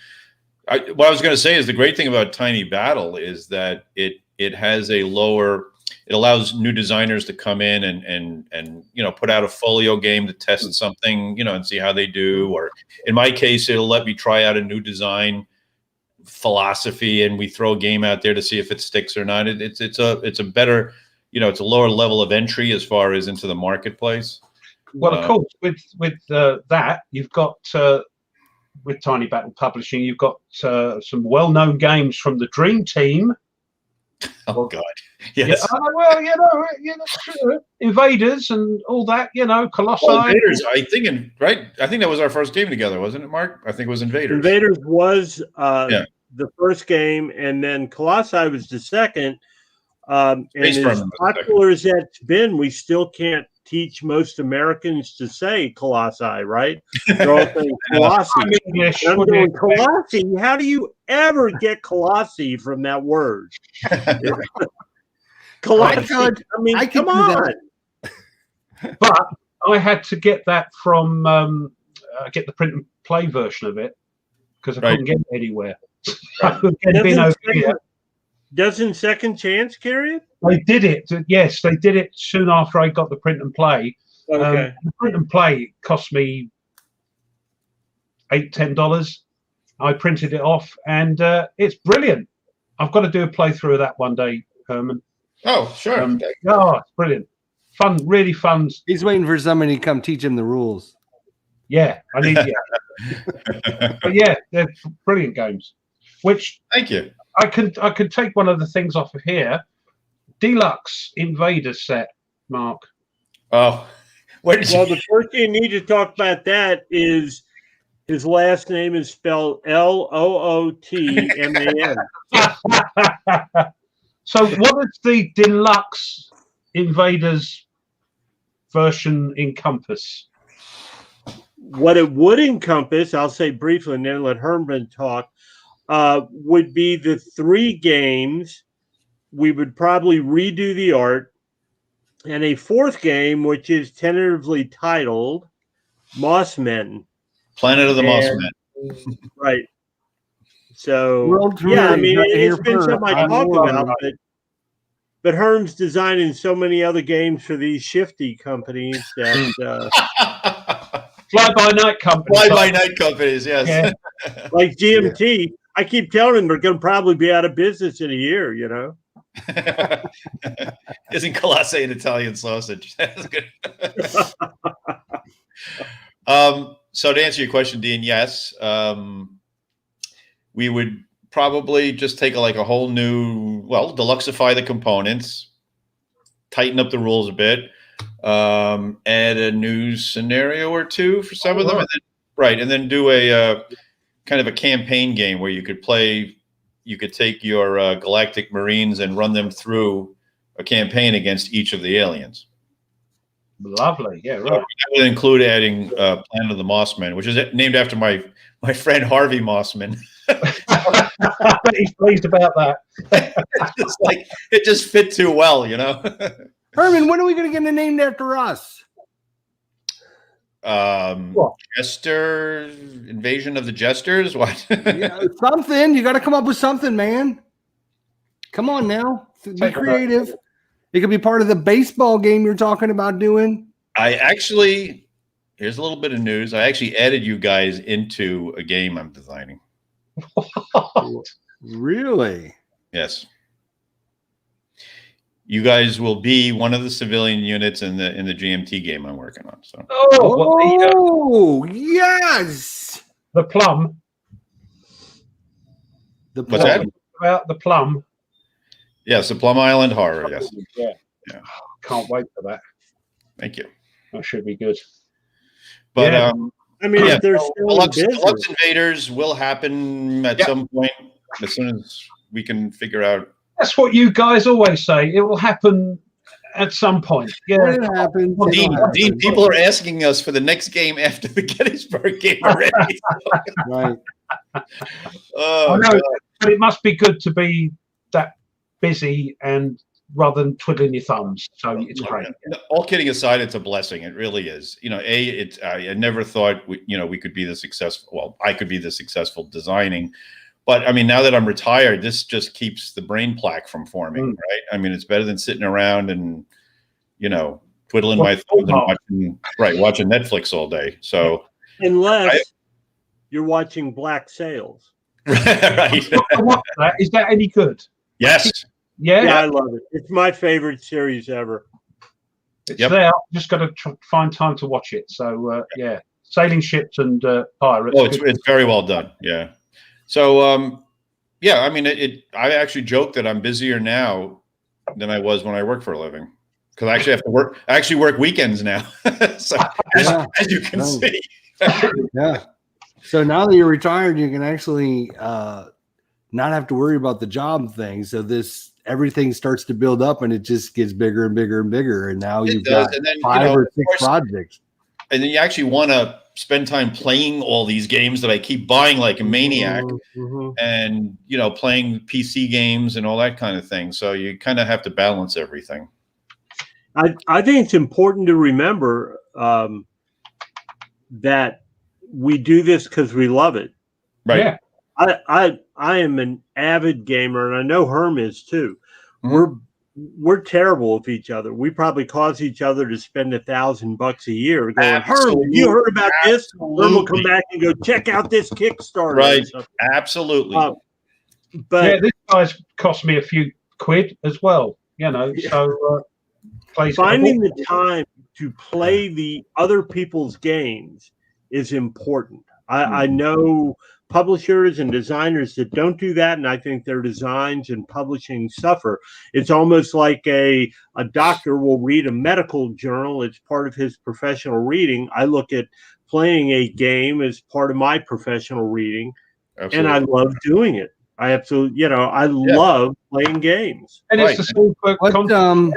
What I was going to say is the great thing about Tiny Battle is that it has a lower. It allows new designers to come in and put out a folio game to test something, and see how they do. Or in my case, it'll let me try out a new design philosophy, and we throw a game out there to see if it sticks or not. It's a better, it's a lower level of entry as far as into the marketplace. Well, of course, with that, you've got with Tiny Battle Publishing, you've got some well-known games from the Dream Team. Oh God, yes. Yeah, Invaders and all that, Colossi. Oh, Invaders, I think that was our first game together, wasn't it, Mark? I think it was Invaders. Invaders was the first game, and then Colossi was the second. And as popular as that's been, we still can't teach most Americans to say Colossi, right? They're all saying Colossi. English. I'm going, Colossi? How do you ever get Colossi from that word? Colossi. I mean, come on. But I had to get that from get the print and play version of it because I couldn't get it anywhere. Doesn't Second Chance carry it? They did it. Yes, they did it soon after I got the print and play. Okay. The print and play cost me $10. I printed it off, and it's brilliant. I've got to do a playthrough of that one day, Herman. Oh, sure. It's brilliant. Fun, really fun. He's waiting for somebody to come teach him the rules. Yeah, I need but yeah, they're brilliant games. Which thank you. I could take one of the things off of here. Deluxe Invaders set, Mark. Oh, the first thing you need to talk about that is his last name is spelled Lootman. So what does the Deluxe Invaders version encompass? What it would encompass, I'll say briefly and then let Herman talk, would be the 3 games. We would probably redo the art, and a 4th game, which is tentatively titled Mossmen. Planet of the Mossmen. Right. So, yeah, I mean, it's been something I talked about, but Herm's designing so many other games for these shifty companies that... Fly-by-night companies. Fly-by-night companies, yes. Yeah. Like GMT. Yeah. I keep telling them they're going to probably be out of business in a year, you know? Isn't Colossi an Italian sausage? That's good. So to answer your question, Dean, yes. We would probably just take a whole new, deluxify the components, tighten up the rules a bit, add a new scenario or 2 for some of them, and then do a kind of a campaign game where you could take your galactic marines and run them through a campaign against each of the aliens. Lovely, yeah, right. So that would include adding Planet of the Mossmen, which is named after my friend Harvey Mossman. I bet he's pleased about that. It just fit too well, you know. Herman, when are we going to get it named after us? Jester Invasion of the Jesters. What? Yeah, something. You got to come up with something, man. Come on now, be creative. It could be part of the baseball game you're talking about doing. Here's a little bit of news. I actually added you guys into a game I'm designing. Really? Yes. You guys will be one of the civilian units in the GMT game I'm working on. So. Yes. The plum. What's that? About the plum. Yes, the Plum Island Horror. Yes. Yeah. Can't wait for that. Thank you. That should be good. But if there's Deluxe Invaders will happen at some point as soon as we can figure out. That's what you guys always say. It will happen at some point. Yeah, it happens. Dean, people are asking us for the next game after the Gettysburg game already. Right. I know, but it must be good to be that busy and rather than twiddling your thumbs. So it's great. All kidding aside, it's a blessing. It really is. You know, I never thought we could be this successful. Well, I could be this successful designing. But I mean, now that I'm retired, this just keeps the brain plaque from forming, right? I mean, it's better than sitting around and, twiddling my thumbs and watching Netflix all day. So unless you're watching Black Sails. Right. Is that any good? Yes. Yeah, I love it. It's my favorite series ever. It's there. Just got to find time to watch it. So sailing ships and pirates. Oh, it's very well done. Yeah. So I mean, I actually joke that I'm busier now than I was when I worked for a living because I actually have to work. I actually work weekends now. So as you can see. Yeah. So now that you're retired, you can actually not have to worry about the job thing. So everything starts to build up, and it just gets bigger and bigger and bigger. And now you've got and then, 5 or 6 projects. And then you actually want to spend time playing all these games that I keep buying like a maniac, and playing PC games and all that kind of thing. So you kind of have to balance everything. I think it's important to remember that we do this because we love it. Right. Yeah. I am an avid gamer, and I know Herm is too. We're terrible with each other. We probably cause each other to spend $1,000 a year going, Herm, you heard about this? Herm will come back and go, check out this Kickstarter. Right. Absolutely. But yeah, this guy's cost me a few quid as well, so finding the time to play the other people's games is important. I know publishers and designers that don't do that, and I think their designs and publishing suffer. It's almost like a doctor will read a medical journal. It's part of his professional reading. I look at playing a game as part of my professional reading, and I love doing it. I absolutely, I love playing games. And it's the same for content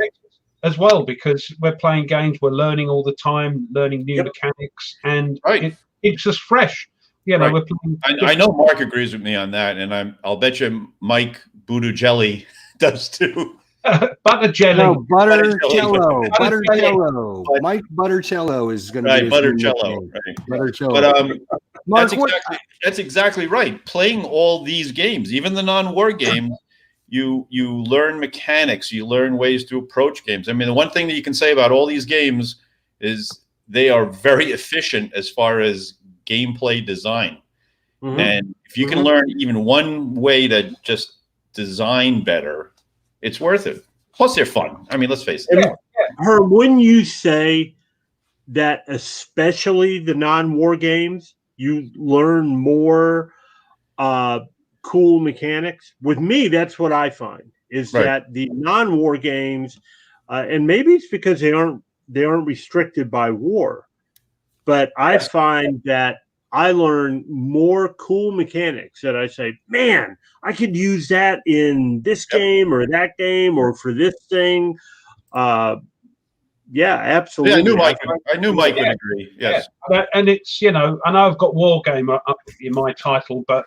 as well, because we're playing games, we're learning all the time, learning new mechanics, and it keeps us fresh. We're playing. I know Mark agrees with me on that, and I'll bet you Mike Buttigelli does too. Buttigelli. No, Buttercello. Buttercello. Mike Buttercello is going to be Buttercello. Right. Buttercello. But Mark, that's exactly right. Playing all these games, even the non-war games, you learn mechanics, you learn ways to approach games. I mean, the one thing that you can say about all these games is they are very efficient as far as gameplay design. And if you can learn even one way to just design better, it's worth it. Plus, they're fun. I mean, let's face it. Herm, wouldn't you say that especially the non-war games, you learn more cool mechanics? With me, that's what I find is that the non-war games, and maybe it's because they aren't restricted by war, but I find that I learn more cool mechanics that I say, man, I could use that in this game or that game or for this thing. Yeah, absolutely. Yeah, I knew Mike would agree. Yes. Yeah. And it's, I know I've got Wargamer up in my title, but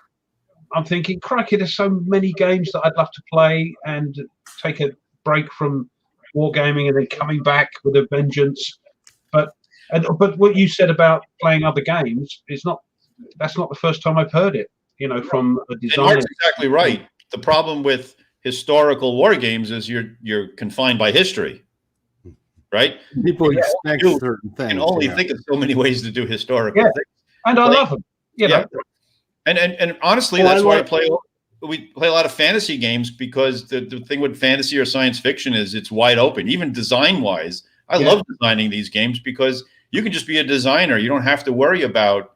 I'm thinking, crikey, there's so many games that I'd love to play and take a break from wargaming and then coming back with a vengeance. But what you said about playing other games that's not the first time I've heard it, from a designer. That's exactly right. The problem with historical war games is you're confined by history, right? People expect certain things. You can only think of so many ways to do historical things. And I love them. And honestly, that's why we play a lot of fantasy games, because the thing with fantasy or science fiction is it's wide open, even design wise. I love designing these games because you can just be a designer. You don't have to worry about,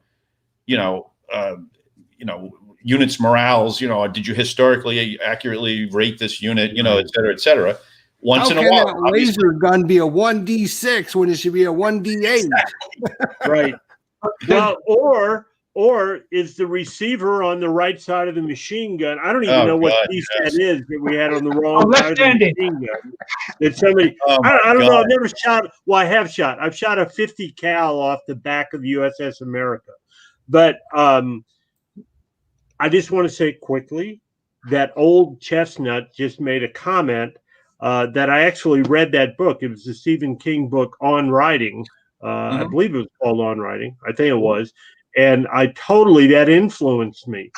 units morales. Did you historically accurately rate this unit? Et cetera, et cetera. Once in a while, that laser gun be a 1d6 when it should be a 1d8? Right. Well, or is the receiver on the right side of the machine gun? I don't even know what piece that is that we had on the wrong side of the machine gun. It's somebody. I don't know. I've never shot. Well, I have shot. I've shot a 50 cal off the back of USS America, but I just want to say quickly that Old Chestnut just made a comment that I actually read that book. It was the Stephen King book On Writing. I believe it was called On Writing. I think it was. And that influenced me.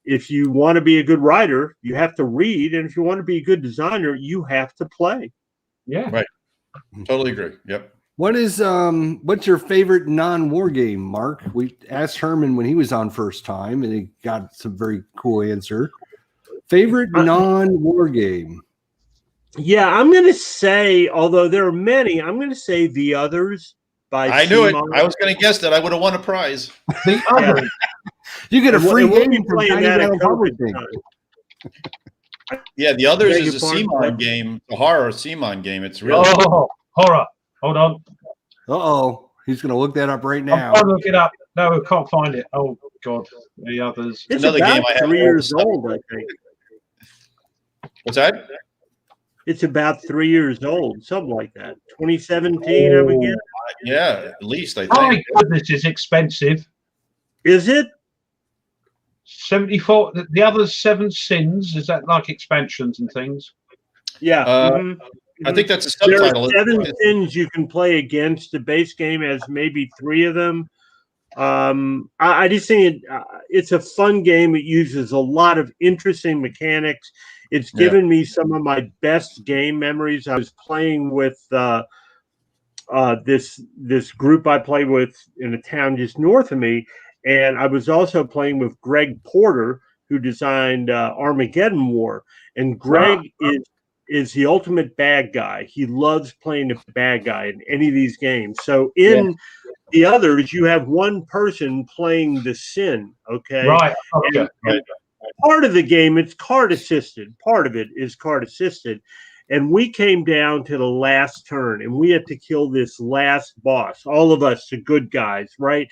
If you want to be a good writer, you have to read. And if you want to be a good designer, you have to play. Yeah. Right. Totally agree. Yep. What's your favorite non-war game, Mark? We asked Herman when he was on first time, and he got some very cool answer. Favorite non-war game? Yeah, I'm going to say, although there are many, I'm going to say The Others. I knew it. I was going to guess that I would have won a prize. The Others. You get a free game from publishing. Yeah, The Others is a CMON game, a horror CMON game. It's really horror. Hold on. He's going to look that up right now. I'm trying to look it up. No, I can't find it. Oh, God, the others. It's Another about game I have 3 all years the stuff. old, I think. What's that? It's about 3 years old, something like that. 2017, I would guess. Yeah, at least I My think. goodness, it's expensive. Is it? 74. The others, Seven Sins. Is that like expansions and things? Yeah. I think that's a There are subtitle. 7 sins you can play against. The base game has maybe 3 of them. I just think it's a fun game. It uses a lot of interesting mechanics. It's given me some of my best game memories. I was playing with this group I play with in a town just north of me, and I was also playing with Greg Porter, who designed Armageddon War. And Greg is the ultimate bad guy. He loves playing the bad guy in any of these games. So in the others, you have one person playing the sin, okay? Right. And part of the game, it's card assisted. Part of it is card assisted. And we came down to the last turn, and we had to kill this last boss. All of us, the good guys, right?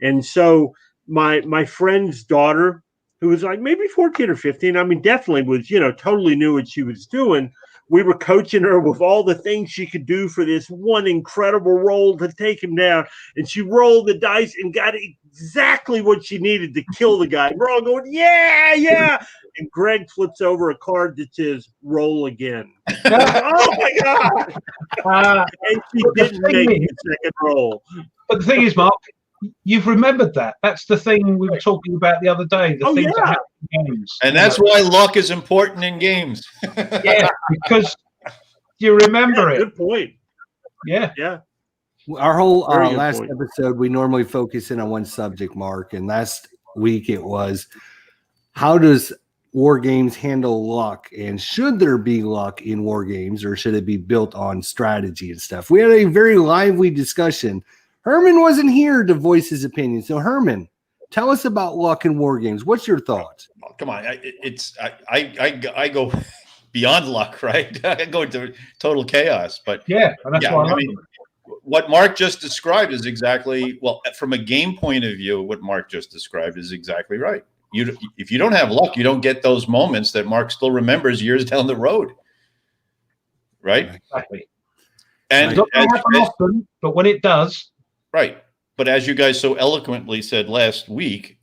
And so my friend's daughter, who was like maybe 14 or 15, I mean, definitely was, totally knew what she was doing. We were coaching her with all the things she could do for this one incredible roll to take him down. And she rolled the dice and got exactly what she needed to kill the guy. We're all going, yeah. And Greg flips over a card that says roll again. Oh my God. And she didn't make the second roll. But the thing is, Mark, you've remembered that. That's the thing we were talking about the other day. The things that happen in games. And that's why luck is important in games. Yeah, because you remember it. Good point. Yeah. Our whole Very good last point. episode, we normally focus in on one subject, Mark, and last week it was, how does war games handle luck, and should there be luck in war games, or should it be built on strategy and stuff? We had a very lively discussion. Herman wasn't here to voice his opinion. So Herman, tell us about luck in war games. What's your thoughts? Oh, come on. I go beyond luck, right? I go into total chaos, but And that's why I mean, what Mark just described is exactly, well, from a game point of view, what Mark just described is exactly right. If you don't have luck, you don't get those moments that Mark still remembers years down the road. Right? Exactly. And it doesn't happen often, but when it does. Right. But as you guys so eloquently said last week,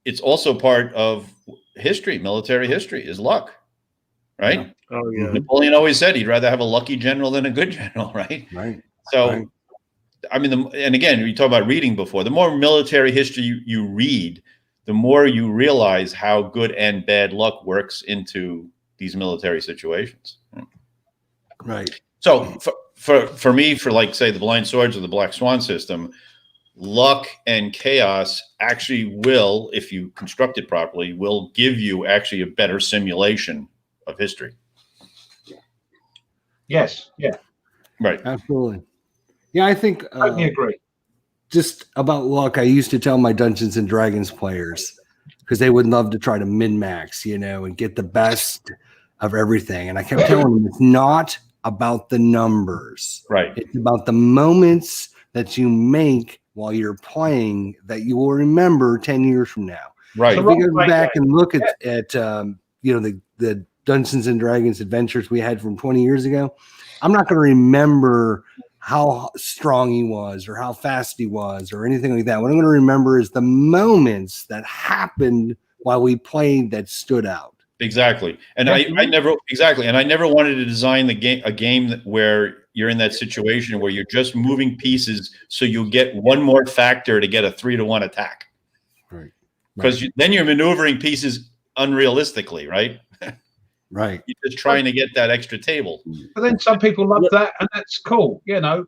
it's also part of history, military history, is luck. Right? Oh, yeah. Napoleon always said he'd rather have a lucky general than a good general, right? Right. So, I mean, and again, we talked about reading before. The more military history you read, the more you realize how good and bad luck works into these military situations. Right. So for me, for like, say, the Blind Swords or the Black Swan system, luck and chaos actually will, if you construct it properly, will give you actually a better simulation of history. Yes. Yeah. Right. Absolutely. Yeah, I think I agree. just about luck, I used to tell my Dungeons and Dragons players, because they would love to try to min-max, and get the best of everything. And I kept telling them, it's not about the numbers. Right. It's about the moments that you make while you're playing that you will remember 10 years from now. Right. So if you go back and look at the Dungeons and Dragons adventures we had from 20 years ago, I'm not going to remember how strong he was or how fast he was or anything like that. What I'm going to remember is the moments that happened while we played that stood out. Exactly. And I never wanted to design a game where you're in that situation where you're just moving pieces so you'll get one more factor to get a 3-to-1 attack. Right. Because then you're maneuvering pieces unrealistically, right? Right. You're just trying to get that extra table. But then some people love that, and that's cool,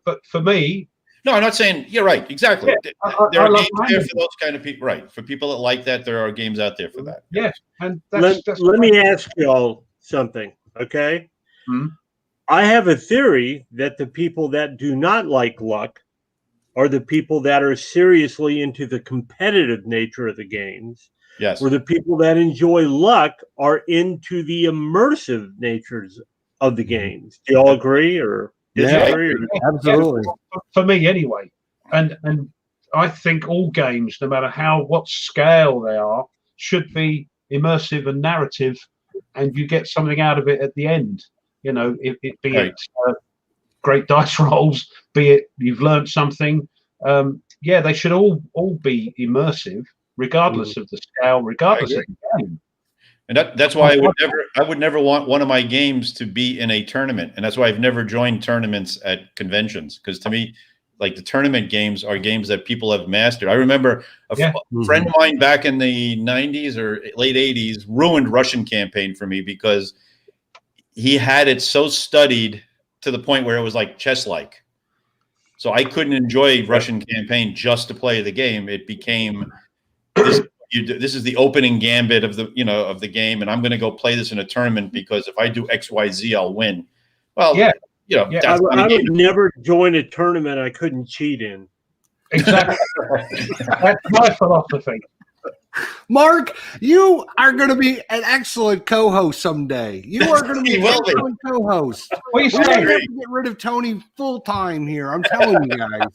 But for me, no, I'm not saying you're right. Exactly. Yeah, there are love games there for those kind of people. Right. For people that like that, there are games out there for that. Yeah. And Let me ask y'all something, okay? Hmm? I have a theory that the people that do not like luck are the people that are seriously into the competitive nature of the games. Yes. Where the people that enjoy luck are into the immersive natures of the games. Do you all agree or disagree? Absolutely. For me, anyway. And I think all games, no matter what scale they are, should be immersive and narrative, and you get something out of it at the end. You know, be Right. it great dice rolls, be it you've learned something. Yeah, they should all be immersive, regardless of the scale, regardless of the game. And that's why I would never want one of my games to be in a tournament. And that's why I've never joined tournaments at conventions. Because to me, like, the tournament games are games that people have mastered. I remember a friend of mine back in the 90s or late 80s ruined Russian campaign for me because he had it so studied to the point where it was like chess-like. So I couldn't enjoy Russian campaign just to play the game. It became this is the opening gambit of the game, and I'm going to go play this in a tournament because if I do X, Y, Z, I'll win. Well, I would never join a tournament I couldn't cheat in. Exactly. That's my philosophy. Mark, you are going to be an excellent co-host someday. You are going to be an excellent co-host. What are you We're saying? going to have to get rid of Tony full time here. I'm telling you guys.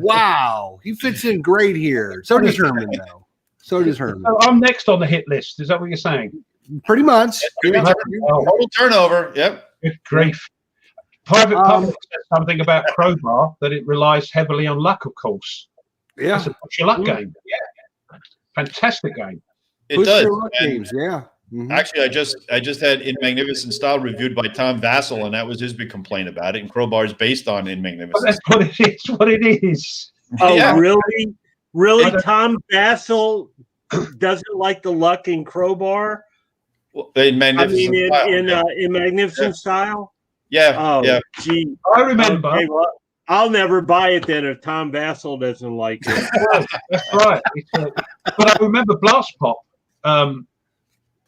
Wow, he fits in great here. So does Herman, though. So does Herman. So I'm next on the hit list. Is that what you're saying? Pretty much. Total turnover. Yep. Good grief. Private Public says something about Crowbar, that it relies heavily on luck, of course. Yeah. It's a push your luck game. Yeah. Fantastic game. It Push does. your luck And games, yeah. Mhm. actually, I just had In Magnificent Style reviewed by Tom Vassell, and that was his big complaint about it. And Crowbar is based on In But Magnificent. that's what it is. What it is. Oh, Yeah. really? Really? Tom Vassell doesn't like the luck in Crowbar? In Magnificent Style. In Magnificent Style? Yeah. Oh, yeah. gee. I remember. Okay, well, I'll never buy it then if Tom Vassell doesn't like it. That's right. But I remember Blast Pop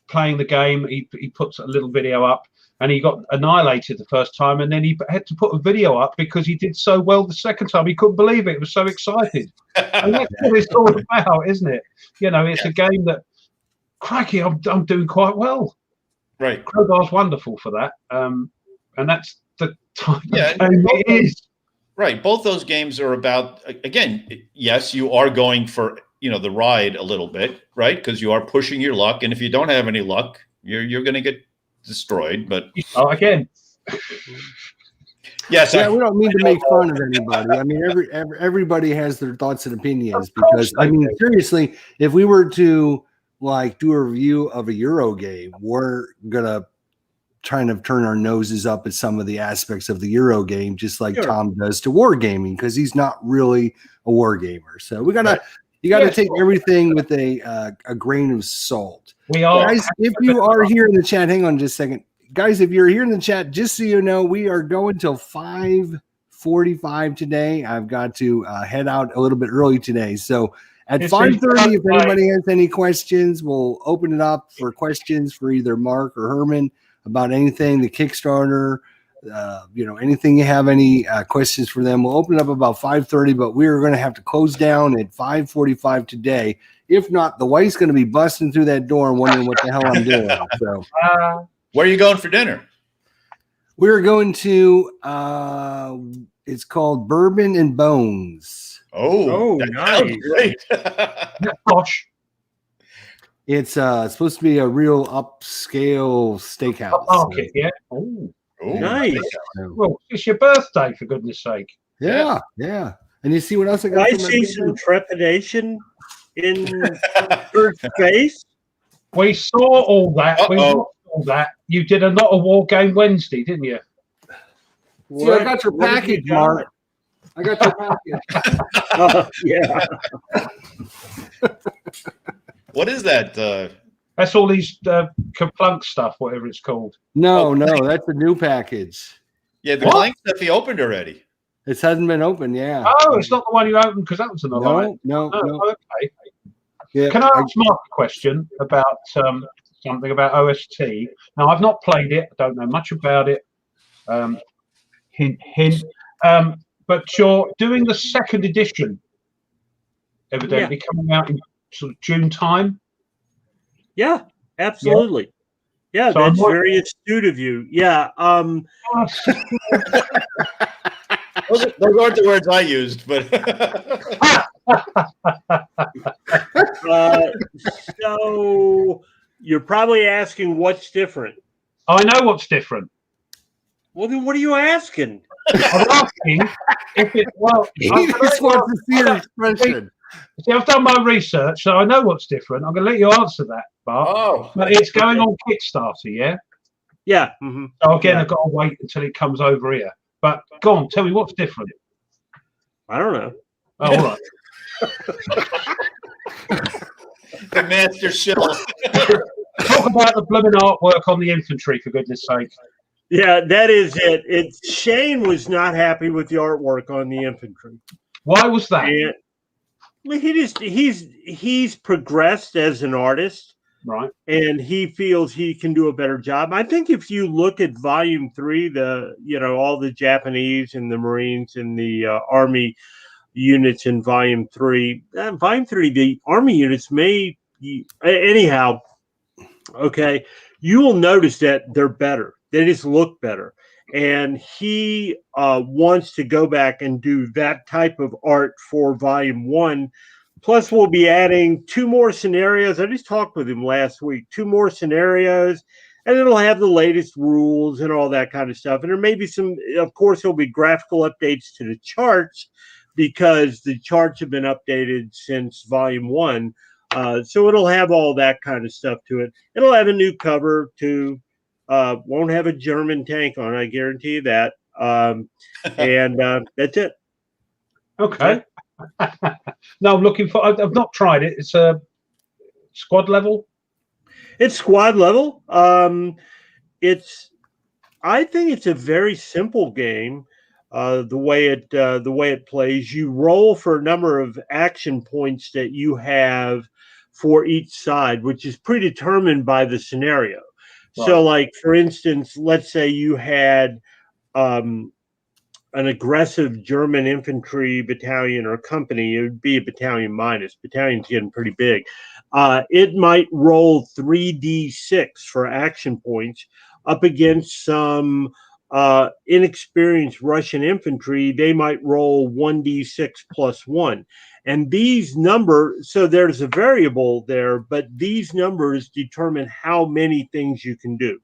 playing the game. He puts a little video up, and he got annihilated the first time, and then he had to put a video up because he did so well the second time. He couldn't believe it. He was so excited. And that's what it's all about, isn't it? You know, it's a game that, crikey, I'm doing quite well. Right. Crowbar's wonderful for that. And that's the type of game it is. Right. Both those games are about, again, yes, you are going for, the ride a little bit, right? Because you are pushing your luck. And if you don't have any luck, you're going to get destroyed. But again. Yes. Yeah, we don't mean to make fun of anybody. I mean, everybody has their thoughts and opinions because, I mean, seriously, if we were to do a review of a Euro game, we're going to trying to turn our noses up at some of the aspects of the Euro game, just like Tom does to wargaming, because he's not really a wargamer. So you got to take everything with a grain of salt. We are, guys. If you are here in the chat, hang on just a second, guys. If you're here in the chat, just so you know, we are going till 5:45 today. I've got to head out a little bit early today, so. At 5:30, if anybody has any questions, we'll open it up for questions for either Mark or Herman about anything, the Kickstarter, anything you have any questions for them. We'll open it up about 5:30, but we are going to have to close down at 5:45 today. If not, the wife's going to be busting through that door and wondering what the hell I'm doing. So, where are you going for dinner? We're going to, it's called Bourbon and Bones. Oh, nice. Great. Gosh. It's supposed to be a real upscale steakhouse. Upmarket, yeah. Oh, nice. Well, it's your birthday, for goodness sake. Yeah. And you see what else I got? I see some trepidation in her face. We saw all that. We watched all that. You did a Not a War Game Wednesday, didn't you? See, I got your package, Mark. I got your package. Yeah. What is that? That's all these Kaplunk stuff, whatever it's called. No, that's a new package. Yeah, the Clank stuff he opened already. It hasn't been opened, yeah. Oh, it's not the one you opened because that was another one. No. Okay. Yeah, Can I ask Mark a question about something about OST? Now, I've not played it. I don't know much about it. Hint. But you're doing the second edition, evidently, coming out in sort of June time. Yeah, absolutely. Yeah, So that's very astute of you. Yeah. Those aren't the words I used, but So you're probably asking what's different. I know what's different. Well, then what are you asking? I'm asking if it. Well, He just wants to see your expression. See, I've done my research, so I know what's different. I'm going to let you answer that, Bart. Oh, But it's going on Kickstarter, yeah? Yeah. Mm-hmm. So again, Yeah. I've got to wait until it comes over here. But go on, tell me what's different. I don't know. Oh, all right. the master shell. Talk about the blooming artwork on the infantry, for goodness sake. Yeah, that is it. Shane was not happy with the artwork on the infantry. Why was that? And well, he's progressed as an artist, Right. and he feels he can do a better job. I think if you look at Volume 3, all the Japanese and the Marines and the Army units in Volume 3, the Army units may anyhow. Okay, you will notice that they're better. They just look better. And he wants to go back and do that type of art for Volume 1. Plus, we'll be adding 2 more scenarios. I just talked with him last week. 2 more scenarios, and it'll have the latest rules and all that kind of stuff. And there may be of course, there'll be graphical updates to the charts because the charts have been updated since Volume 1. So it'll have all that kind of stuff to it. It'll have a new cover too. Won't have a German tank on, I guarantee you that. And that's it. Okay. No, I'm looking for. I've not tried it. It's a squad level. It's squad level. I think it's a very simple game. The way it plays, you roll for a number of action points that you have for each side, which is predetermined by the scenario. Right. So, like for instance, let's say you had an aggressive German infantry battalion or company. It would be a battalion minus. Battalion's getting pretty big. It might roll 3d6 for action points up against some inexperienced Russian infantry. They might roll 1d6 plus 1. And these numbers, so there's a variable there, but these numbers determine how many things you can do.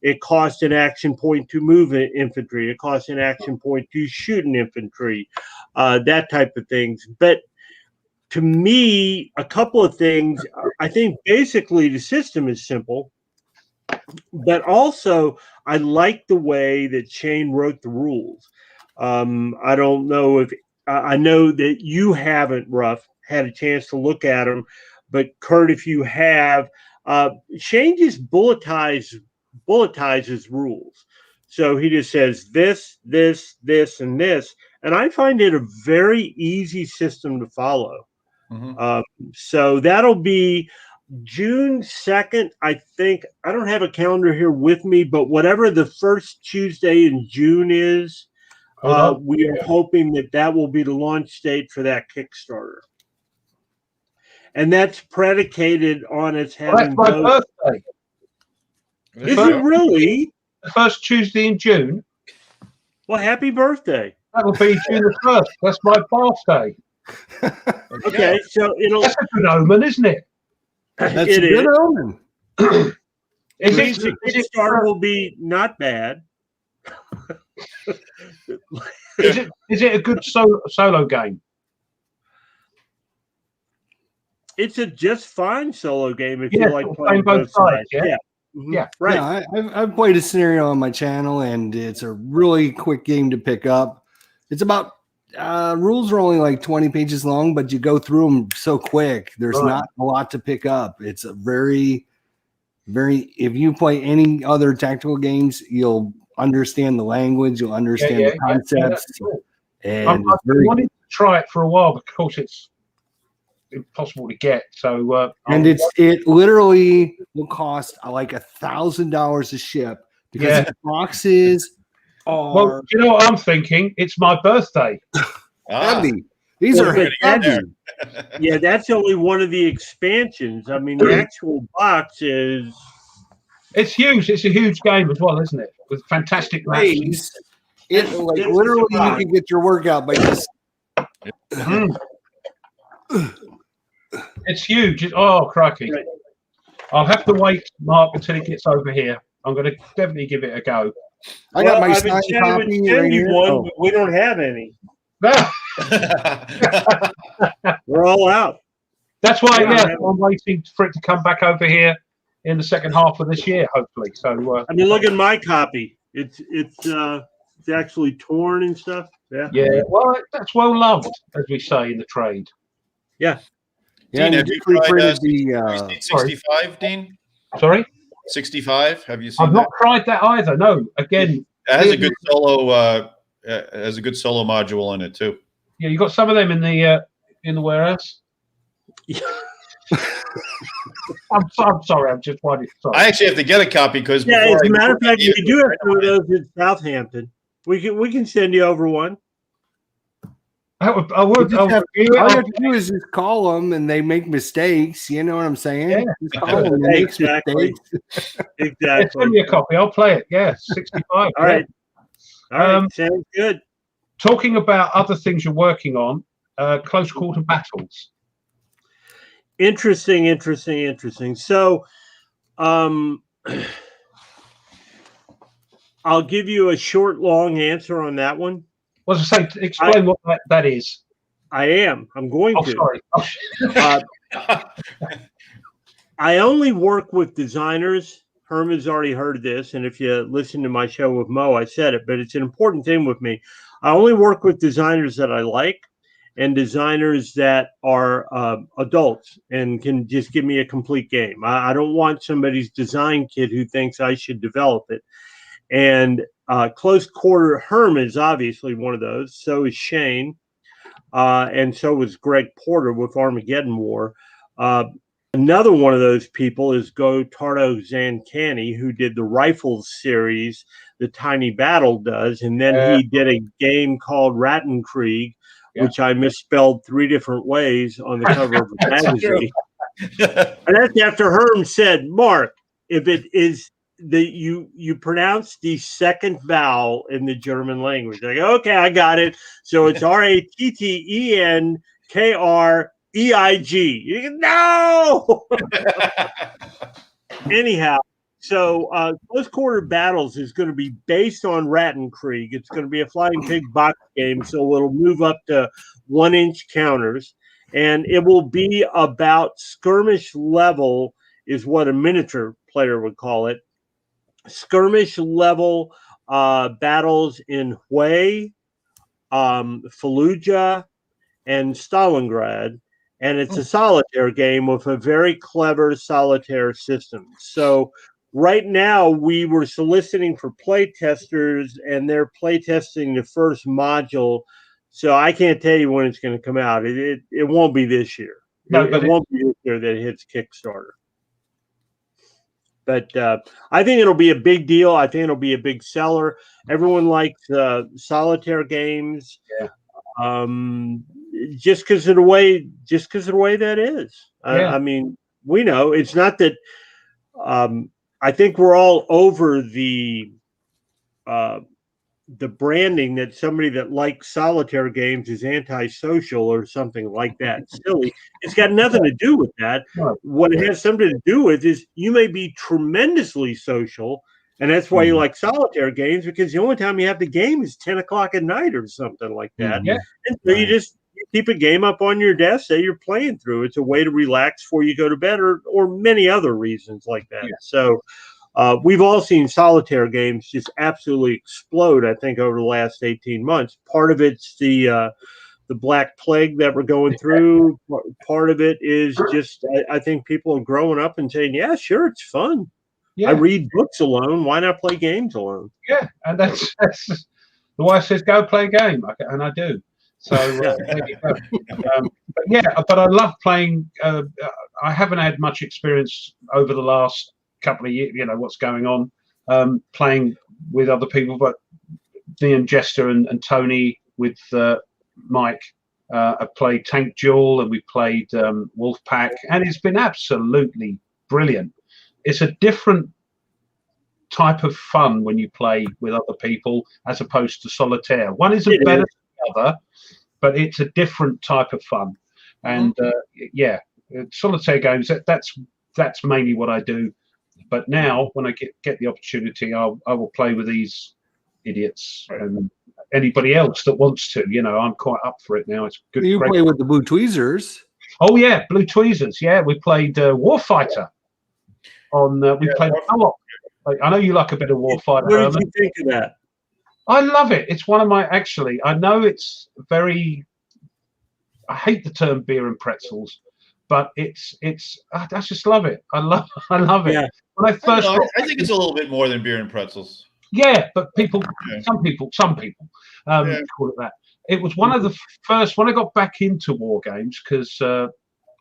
It costs an action point to move an infantry. It costs an action point to shoot an infantry, that type of things. But to me, a couple of things, I think basically the system is simple, but also I like the way that Shane wrote the rules. I don't know if I know that you haven't, Ruff, had a chance to look at them, but Kurt, if you have, Shane just bulletizes rules. So he just says this, this, this, and this, and I find it a very easy system to follow. Mm-hmm. So that'll be June 2nd, I think. I don't have a calendar here with me, but whatever the first Tuesday in June is, we are hoping that will be the launch date for that Kickstarter. And that's predicated on its having my birthday. Is it really? The first Tuesday in June? Well, happy birthday. That will be June the 1st. That's my birthday. Okay, so that's a good omen, isn't it? That's a good omen. Kickstarter will be not bad. Is it a good solo game? It's a just fine solo game if you like playing both sides. Yeah. Mm-hmm. Yeah, right. Yeah, I've played a scenario on my channel, and it's a really quick game to pick up. It's about rules are only like 20 pages long, but you go through them so quick. There's not a lot to pick up. It's a very, very. If you play any other tactical games, you'll understand the language. You'll understand the concepts. Cool. And I've wanted to try it for a while, but of course it's impossible to get. So and it literally will cost like $1,000 to ship because the boxes are. Well, you know what I'm thinking? It's my birthday. Heavy. These are heavy. Yeah, that's only one of the expansions. I mean, the actual box is. It's huge. It's a huge game as well, isn't it? With fantastic maps. Literally, you can get your workout by just. It's huge. Oh, crikey. Right. I'll have to wait, Mark, until it gets over here. I'm going to definitely give it a go. I got my I've been signed saying I would copy send right you here. one, Oh. but we don't have any. That's We're all out. why, Yeah. I'm waiting for it to come back over here in the second half of this year, hopefully. So, I mean, look at my copy. It's actually torn and stuff. yeah, well, that's well loved, as we say in the trade. Yeah, Dean, you have you just tried reprinted have you seen 65, Dean? Sorry? 65? Have you seen I've that? not tried that either. No, again, It has a good solo. Has a good solo module in it too. yeah, you got some of them in the warehouse. I'm sorry. I'm just wondering. Sorry. I actually have to get a copy because Yeah, as a matter of fact, we do have some of those in Southampton. We can send you over one. I would. all you have to do is just call them, and they make mistakes. You know what I'm saying? Yeah. Just call them. They make Exactly. mistakes. Yeah, send me a copy. I'll play it. Yeah, 65. All right. All right. Sounds good. Talking about other things you're working on, close quarter battles. Interesting. So, I'll give you a short, long answer on that one. What was I say? Explain what that is. I'm going to. Sorry. I only work with designers. Herman's already heard this, and if you listen to my show with Mo, I said it, but it's an important thing with me. I only work with designers that I like and designers that are adults and can just give me a complete game. I don't want somebody's design kid who thinks I should develop it. And Close Quarter Herman is obviously one of those. So is Shane. And so is Greg Porter with Armageddon War. Another one of those people is Gotardo Zancani, who did the Rifles series, the Tiny Battle does. And then he did a game called Rattenkrieg, which I misspelled 3 different ways on the cover of the magazine. And that's after Herm said, Mark, if it is you pronounce the second vowel in the German language. Like, okay, I got it. So it's RATTENKREIG. No. Anyhow, so Close Quarter Battles is going to be based on Rattenkrieg. It's going to be a flying pig box game, so it'll move up to 1-inch counters, and it will be about skirmish level, is what a miniature player would call it. Skirmish level battles in Hue, Fallujah, and Stalingrad, and it's a solitaire game with a very clever solitaire system. So right now we were soliciting for play testers, and they're play testing the first module. So I can't tell you when it's going to come out. It won't be this year. No, it won't be this year that it hits Kickstarter. But I think it'll be a big deal. I think it'll be a big seller. Everyone likes solitaire games, just because of the way that is. I mean, we know it's not that. I think we're all over the branding that somebody that likes solitaire games is antisocial or something like that. Silly. It's got nothing to do with that. What it has something to do with is you may be tremendously social, and that's why you like solitaire games, because the only time you have the game is 10 o'clock at night or something like that. And so you just keep a game up on your desk that you're playing through. It's a way to relax before you go to bed, or many other reasons like that. So we've all seen solitaire games just absolutely explode, I think, over the last 18 months. Part of it's the Black Plague that we're going through. Part of it is just, I think people are growing up and saying, yeah, sure, it's fun. I read books alone. Why not play games alone? Yeah, and that's the wife says, go play a game, and I do. So, there you go. But I love playing. I haven't had much experience over the last couple of years, what's going on, playing with other people, but me and Jester and Tony with Mike have played Tank Duel, and we played Wolfpack, and it's been absolutely brilliant. It's a different type of fun when you play with other people as opposed to solitaire. One isn't better than the other, but it's a different type of fun. And solitaire games. That's mainly what I do. But now, when I get the opportunity, I will play with these idiots and anybody else that wants to. I'm quite up for it now. It's good. You play with the Blue Tweezers. Oh yeah, Blue Tweezers. Yeah, we played Warfighter. We played co-op. I know you like a bit of Warfighter. What did you think of that? I love it. It's one of my I know it's very. I hate the term beer and pretzels, but I just love it. I love it. Yeah. When I think it's a little bit more than beer and pretzels. Yeah, but some people call it that. It was one of the first when I got back into war games because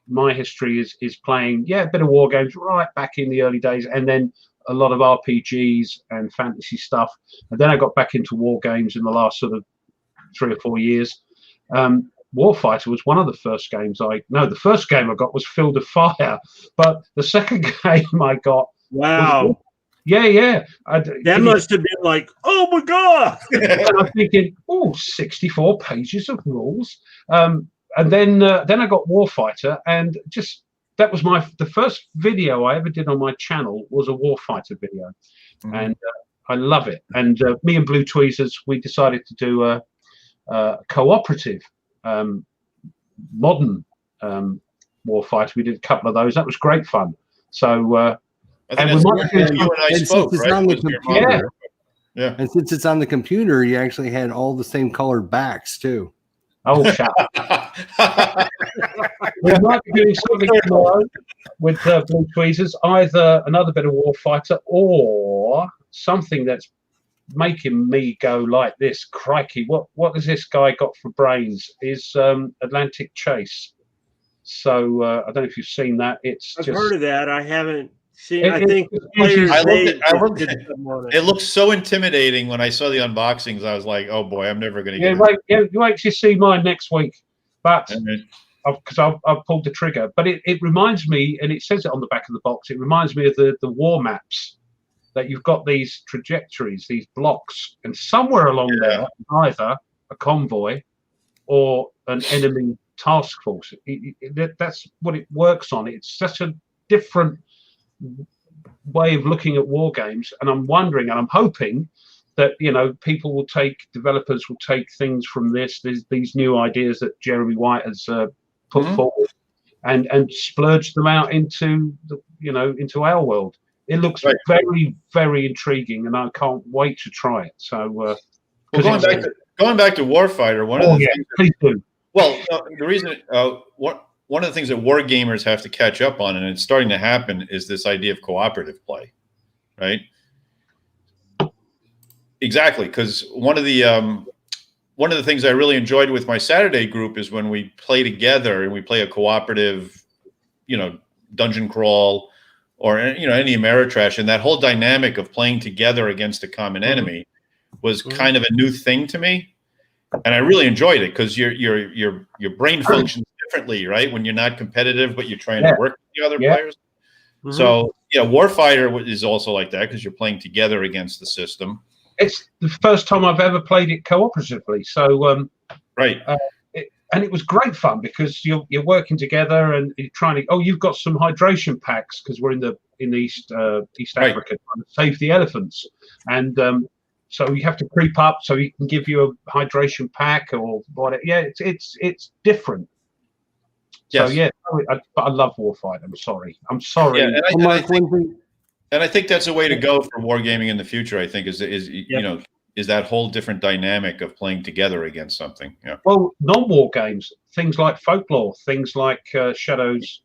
my history is playing a bit of war games right back in the early days, and then a lot of RPGs and fantasy stuff, and then I got back into war games in the last sort of 3 or 4 years. Warfighter was one of the first games the first game I got was Field of Fire, but the second game I got wow. That must have been like, oh my God. And I'm thinking, 64 pages of rules. And then I got Warfighter, and just that was the first video I ever did on my channel was a Warfighter video. Mm-hmm. And I love it. And me and Blue Tweezers, we decided to do a cooperative modern Warfighter. We did a couple of those. That was great fun. So and we might you and I spoke, right? And since it's on the computer, you actually had all the same colored backs too. Oh, shut up. We might be doing something tomorrow with Blue Tweezers, either another bit of Warfighter or something that's making me go like this. Crikey, what has this guy got for brains? Is Atlantic Chase. So I don't know if you've seen that. I've heard of that. I haven't seen. I think it looks so intimidating when I saw the unboxings. I was like, oh boy, I'm never going to get it. You wait to see mine next week. But because I've pulled the trigger. But it reminds me, and it says it on the back of the box, it reminds me of the war maps. That you've got these trajectories, these blocks, and somewhere along there, either a convoy or an enemy task force. That's what it works on. It's such a different way of looking at war games, and I'm wondering, and I'm hoping that developers will take things from these new ideas that Jeremy White has put forward, and splurge them out into into our world. It looks very, very intriguing, and I can't wait to try it. So, going back to Warfighter, one of the things. Please do. Well, the reason one of the things that war gamers have to catch up on, and it's starting to happen, is this idea of cooperative play, right? Exactly, because one of the things I really enjoyed with my Saturday group is when we play together and we play a cooperative, dungeon crawl. Or any Ameritrash, and that whole dynamic of playing together against a common enemy was kind of a new thing to me, and I really enjoyed it because your brain functions differently, right? When you're not competitive, but you're trying to work with the other players. Mm-hmm. So Warfighter is also like that because you're playing together against the system. It's the first time I've ever played it cooperatively, so right. And it was great fun because you're working together and you're trying to. Oh, you've got some hydration packs because we're in East Africa trying to save the elephants, and so you have to creep up so he can give you a hydration pack or whatever. Yeah, it's different. Yes. So but I love Warfighter. I'm sorry. Yeah, and I think that's a way to go for wargaming in the future. I think is that whole different dynamic of playing together against something. Yeah. Well, non-war games, things like Folklore, things like Shadows,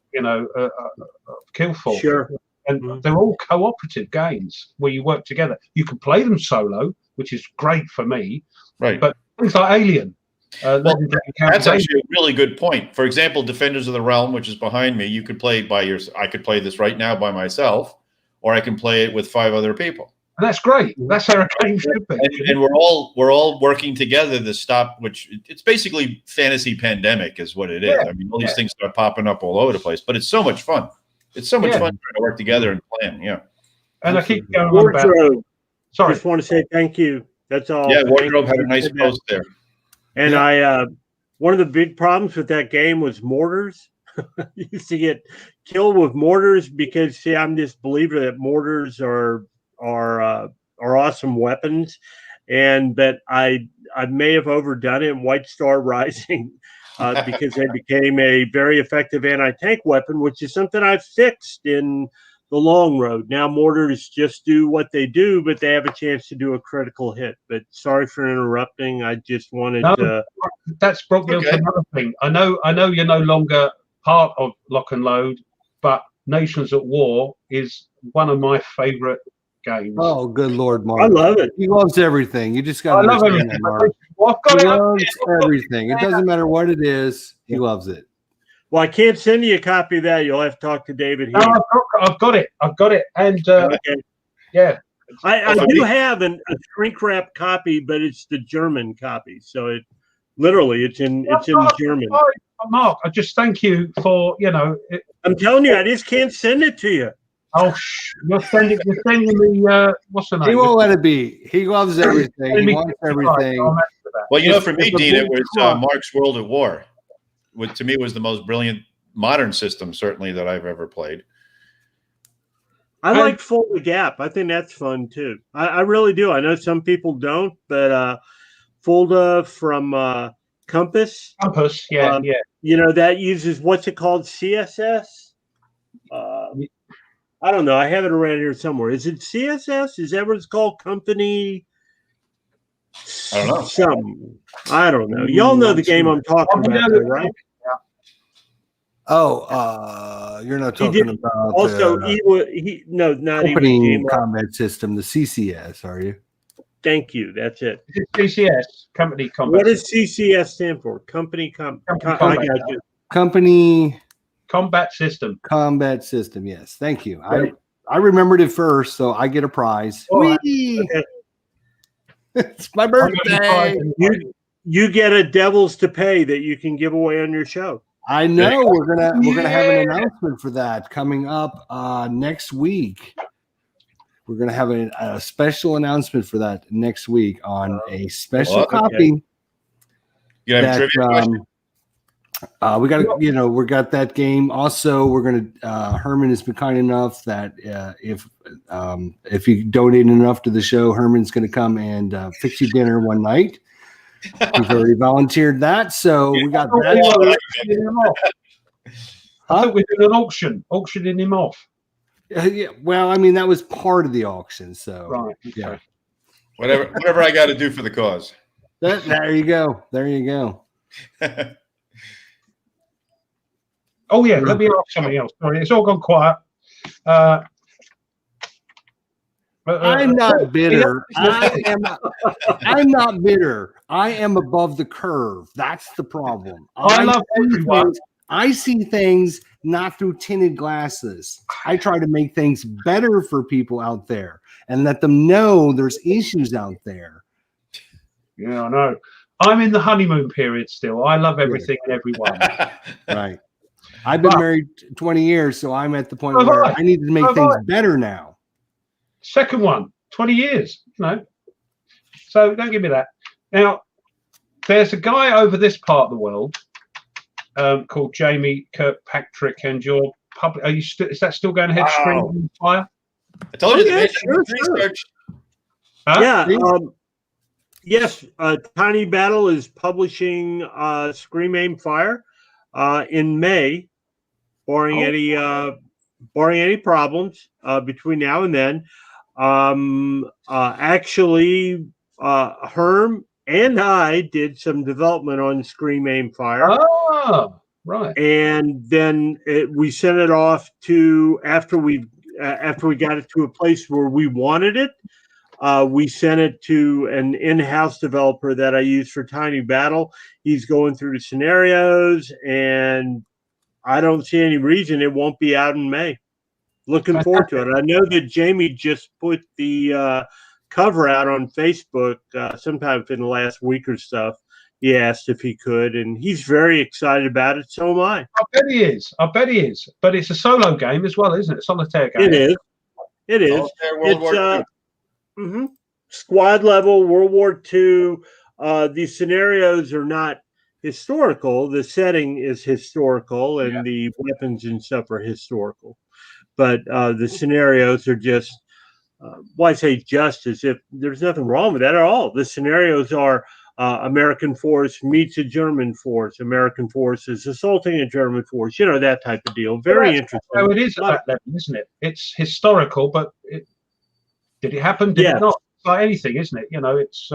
Killfall. Sure. And they're all cooperative games where you work together. You can play them solo, which is great for me. Right. But things like Alien. That's actually a really good point. For example, Defenders of the Realm, which is behind me, you could play I could play this right now by myself, or I can play it with 5 other people. And that's great. That's how a game should be. And we're all working together to stop. Which it's basically fantasy pandemic is what it is. I mean, all these things start popping up all over the place, but it's so much fun. It's so much fun trying to work together and plan. Yeah. And I keep going Wardrobe. Sorry, just want to say thank you. That's all. Yeah, Wardrobe had a nice post there. And one of the big problems with that game was mortars. You used to get killed with mortars because, see, I'm this believer that mortars are awesome weapons, and that I may have overdone it in White Star Rising because they became a very effective anti-tank weapon, which is something I've fixed in the long road. Now mortars just do what they do, but they have a chance to do a critical hit. But sorry for interrupting. I just wanted to. That's brought me on to another thing. I know you're no longer part of Lock and Load, but Nations at War is one of my favorite games. Oh, good Lord, Mark! I love it. He loves everything. You just got to understand that, Mark. Well, I've got He loves everything. It doesn't matter what it is. He loves it. Well, I can't send you a copy of that. You'll have to talk to David here. No, I've got it. And Okay. yeah, I do have a shrink wrap copy, but it's the German copy. So it literally it's in German. Mark, I just thank you for I'm telling you, I just can't send it to you. Oh, you're sending me what's the name? He won't let it be. He loves everything. He wants everything. Well, for me, Dean, it was Mark's World at War. Which to me was the most brilliant modern system, certainly, that I've ever played. I like Full the Gap. I think that's fun too. I really do. I know some people don't, but Fulda from Compass. Compass, yeah. That uses what's it called? CSS. I don't know. I have it around here somewhere. Is it CSS? Is that what it's called? Company. I don't know. I don't know. Y'all know the game I'm talking about, though, right? Oh, you're not talking about also not Company even Combat System, the CCS, are you? Thank you. That's it. CCS, Company Combat. What does CCS stand for? Company I got you. Company Combat System. Combat System. Yes, thank you. Right. I remembered it first, so I get a prize. Oh, okay. It's my birthday. You get a Devils to Pay that you can give away on your show. I know we're gonna have an announcement for that coming up next week. We're gonna have a special announcement for that next week on a special copy. You have a trivia question? We got that game. Also, we're gonna. Herman has been kind enough that if you donate enough to the show, Herman's gonna come and fix you dinner one night. He's already volunteered that, so we got that. I thought we did an auctioning him off. Yeah, well, I mean that was part of the auction, so right. Yeah. Whatever I got to do for the cause. There you go. Oh yeah, let me ask something else. Sorry, it's all gone quiet. I'm not bitter. I'm not bitter. I am above the curve. That's the problem. I see things not through tinted glasses. I try to make things better for people out there and let them know there's issues out there. Yeah, I know. I'm in the honeymoon period still. I love everything and everyone. Right. I've been married 20 years, so I'm at the point where I need to make things better now. Second one, 20 years, So don't give me that. Now, there's a guy over this part of the world called Jamie Kirkpatrick, and your public. Is that still going ahead? Screaming Fire. I told you research. Huh? Yeah. Yes. Tiny Battle is publishing Scream Aim Fire in May, barring any problems between now and then. Actually, Herm and I did some development on Scream Aim Fire. Oh, right. And then we sent it off to after we got it to a place where we wanted it. We sent it to an in-house developer that I use for Tiny Battle. He's going through the scenarios, and I don't see any reason it won't be out in May. Looking forward to it. I know that Jamie just put the cover out on Facebook sometime in the last week or stuff. He asked if he could, and he's very excited about it. So am I. I bet he is. But it's a solo game as well, isn't it? Solitaire game. It is. World War II. Squad level, World War II. These scenarios are not historical. The setting is historical, and the weapons and stuff are historical. But the scenarios are just, well, I say just as if there's nothing wrong with that at all. The scenarios are American force meets a German force. American force is assaulting a German force. That type of deal. Very interesting. So it is at that level, isn't it? It's historical, but did it happen? Did it not? It's like anything, isn't it? It's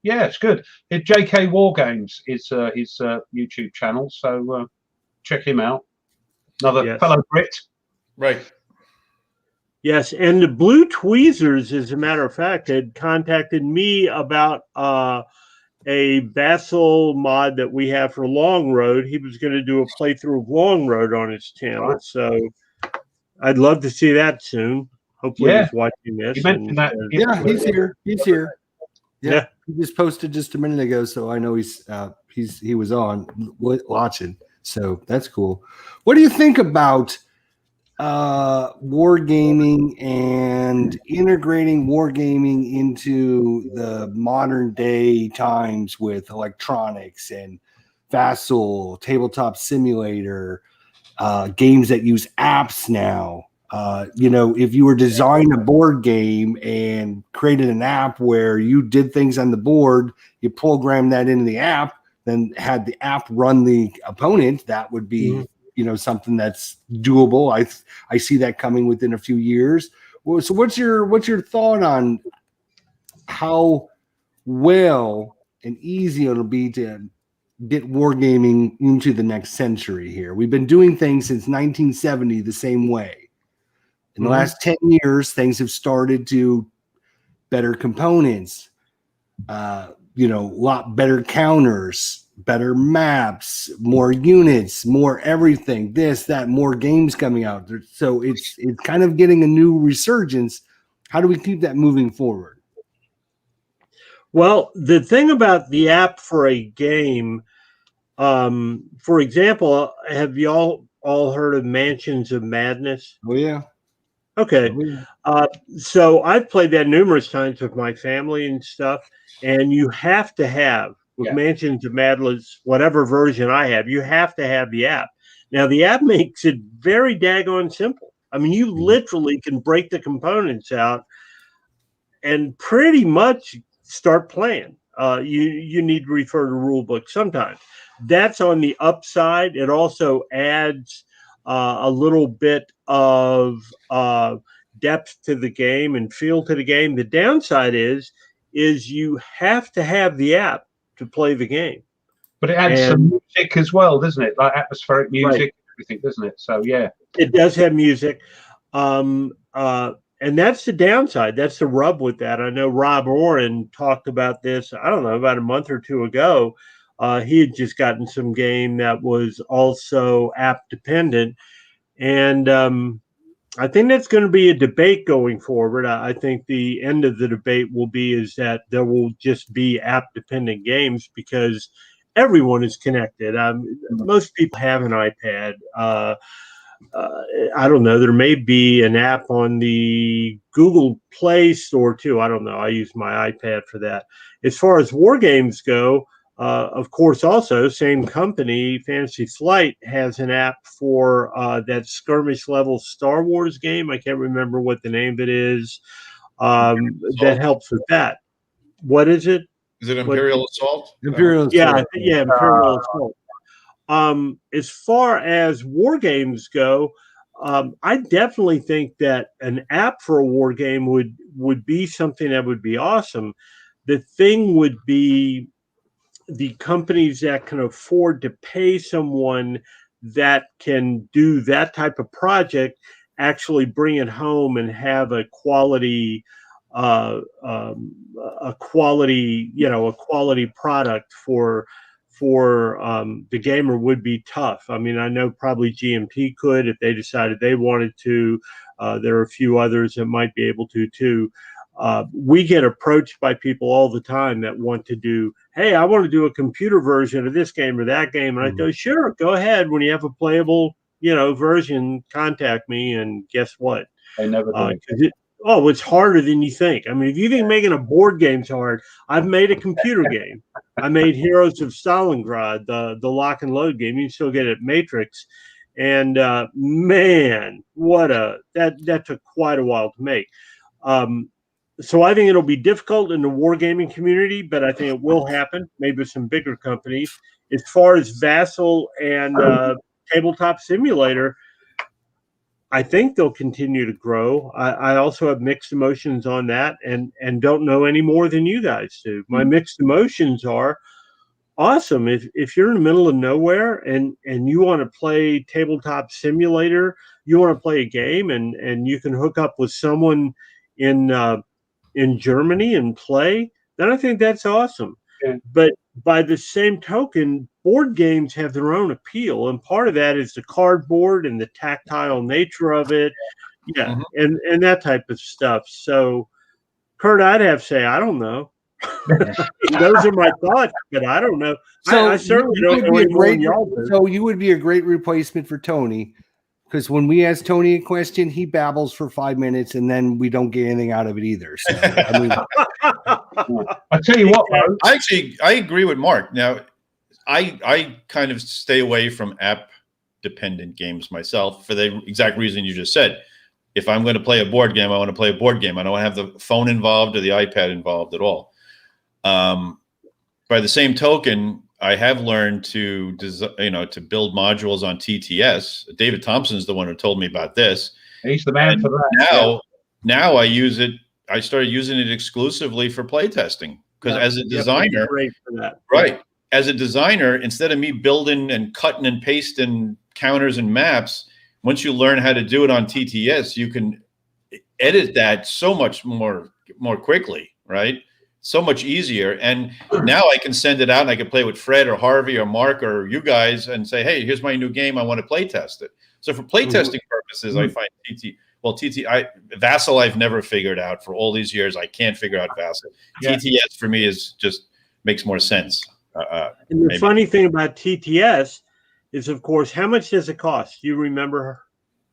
it's good. JK War Games is his YouTube channel, so check him out. Another fellow Brit. Right. Yes, and the Blue Tweezers, as a matter of fact, had contacted me about a Vassal mod that we have for Long Road. He was going to do a playthrough of Long Road on his channel, so I'd love to see that soon. Hopefully he's watching this. You mentioned that. He's here. He's here. Yeah, he just posted just a minute ago, so I know he was on watching. So that's cool. What do you think about wargaming and integrating wargaming into the modern day times with electronics and Vassal, Tabletop Simulator, games that use apps now? If you were designing a board game and created an app where you did things on the board, you program that into the app, then had the app run the opponent, that would be something that's doable. I see that coming within a few years. Well, so what's your thought on how well and easy it'll be to get wargaming into the next century here? We've been doing things since 1970 the same way. In the last 10 years, things have started to better components, a lot better counters, better maps, more units, more everything, this, that, more games coming out. So it's kind of getting a new resurgence. How do we keep that moving forward? Well, the thing about the app for a game, for example, have you all heard of Mansions of Madness? Oh, yeah. Okay. So I've played that numerous times with my family and stuff, and you have to have, with Mansions of Madness, whatever version I have, you have to have the app. Now, the app makes it very daggone simple. I mean, you literally can break the components out and pretty much start playing. You need to refer to rule book sometimes. That's on the upside. It also adds a little bit of depth to the game and feel to the game. The downside is you have to have the app to play the game. But it adds some music as well, doesn't it? Like atmospheric music and everything, doesn't it? So it does have music. And that's the downside. That's the rub with that. I know Rob Oren talked about this, I don't know, about a month or two ago. He had just gotten some game that was also app dependent. And I think that's going to be a debate going forward. I think the end of the debate will be is that there will just be app dependent games because everyone is connected. Most people have an iPad. I don't know. There may be an app on the Google Play Store too. I don't know. I use my iPad for that. As far as war games go, of course, also same company, Fantasy Flight, has an app for that skirmish level Star Wars game. I can't remember what the name of it is. That helps with that. What is it? Is it Imperial Assault? Imperial Assault. Yeah, Imperial Assault. As far as war games go, I definitely think that an app for a war game would be something that would be awesome. The thing would be the companies that can afford to pay someone that can do that type of project actually bring it home and have a quality product for the gamer would be tough. I mean, I know probably GMT could if they decided they wanted to. There are a few others that might be able to too. We get approached by people all the time that want to do, hey, I want to do a computer version of this game or that game. And I go, sure, go ahead. When you have a playable, version, contact me. And guess what? I never do. It's harder than you think. I mean, if you think making a board game's hard, I've made a computer game. I made Heroes of Stalingrad, the lock and load game. You can still get it at Matrix. And man, that took quite a while to make. So I think it'll be difficult in the wargaming community, but I think it will happen, maybe with some bigger companies. As far as Vassal and Tabletop Simulator, I think they'll continue to grow. I also have mixed emotions on that and don't know any more than you guys do. My mixed emotions are awesome. If you're in the middle of nowhere and you want to play Tabletop Simulator, you want to play a game and you can hook up with someone in Germany and play, then I think that's awesome. Yeah. But by the same token, board games have their own appeal, and part of that is the cardboard and the tactile nature of it, and that type of stuff. So, Kurt, I'd have to say I don't know. Those are my thoughts, but I don't know. So I certainly don't know any more than y'all do. So you would be a great replacement for Tony, because when we ask Tony a question, he babbles for 5 minutes, and then we don't get anything out of it either. So I mean, I tell you what, though, I agree with Mark. Now, I kind of stay away from app-dependent games myself for the exact reason you just said. If I'm going to play a board game, I want to play a board game. I don't want to have the phone involved or the iPad involved at all. By the same token, I have learned to build modules on TTS. David Thompson's the one who told me about this. he's the man for that. Now I use it. I started using it exclusively for playtesting because as a designer, great for that. right? As a designer, instead of me building and cutting and pasting counters and maps, once you learn how to do it on TTS, you can edit that so much more quickly, right? So much easier. And now I can send it out and I can play with Fred or Harvey or Mark or you guys and say, hey, here's my new game. I want to play test it. So for playtesting purposes, I find Vassal I've never figured out for all these years. I can't figure out Vassal. Yeah. TTS for me is just makes more sense. And the funny thing about TTS is, of course, how much does it cost? Do you remember,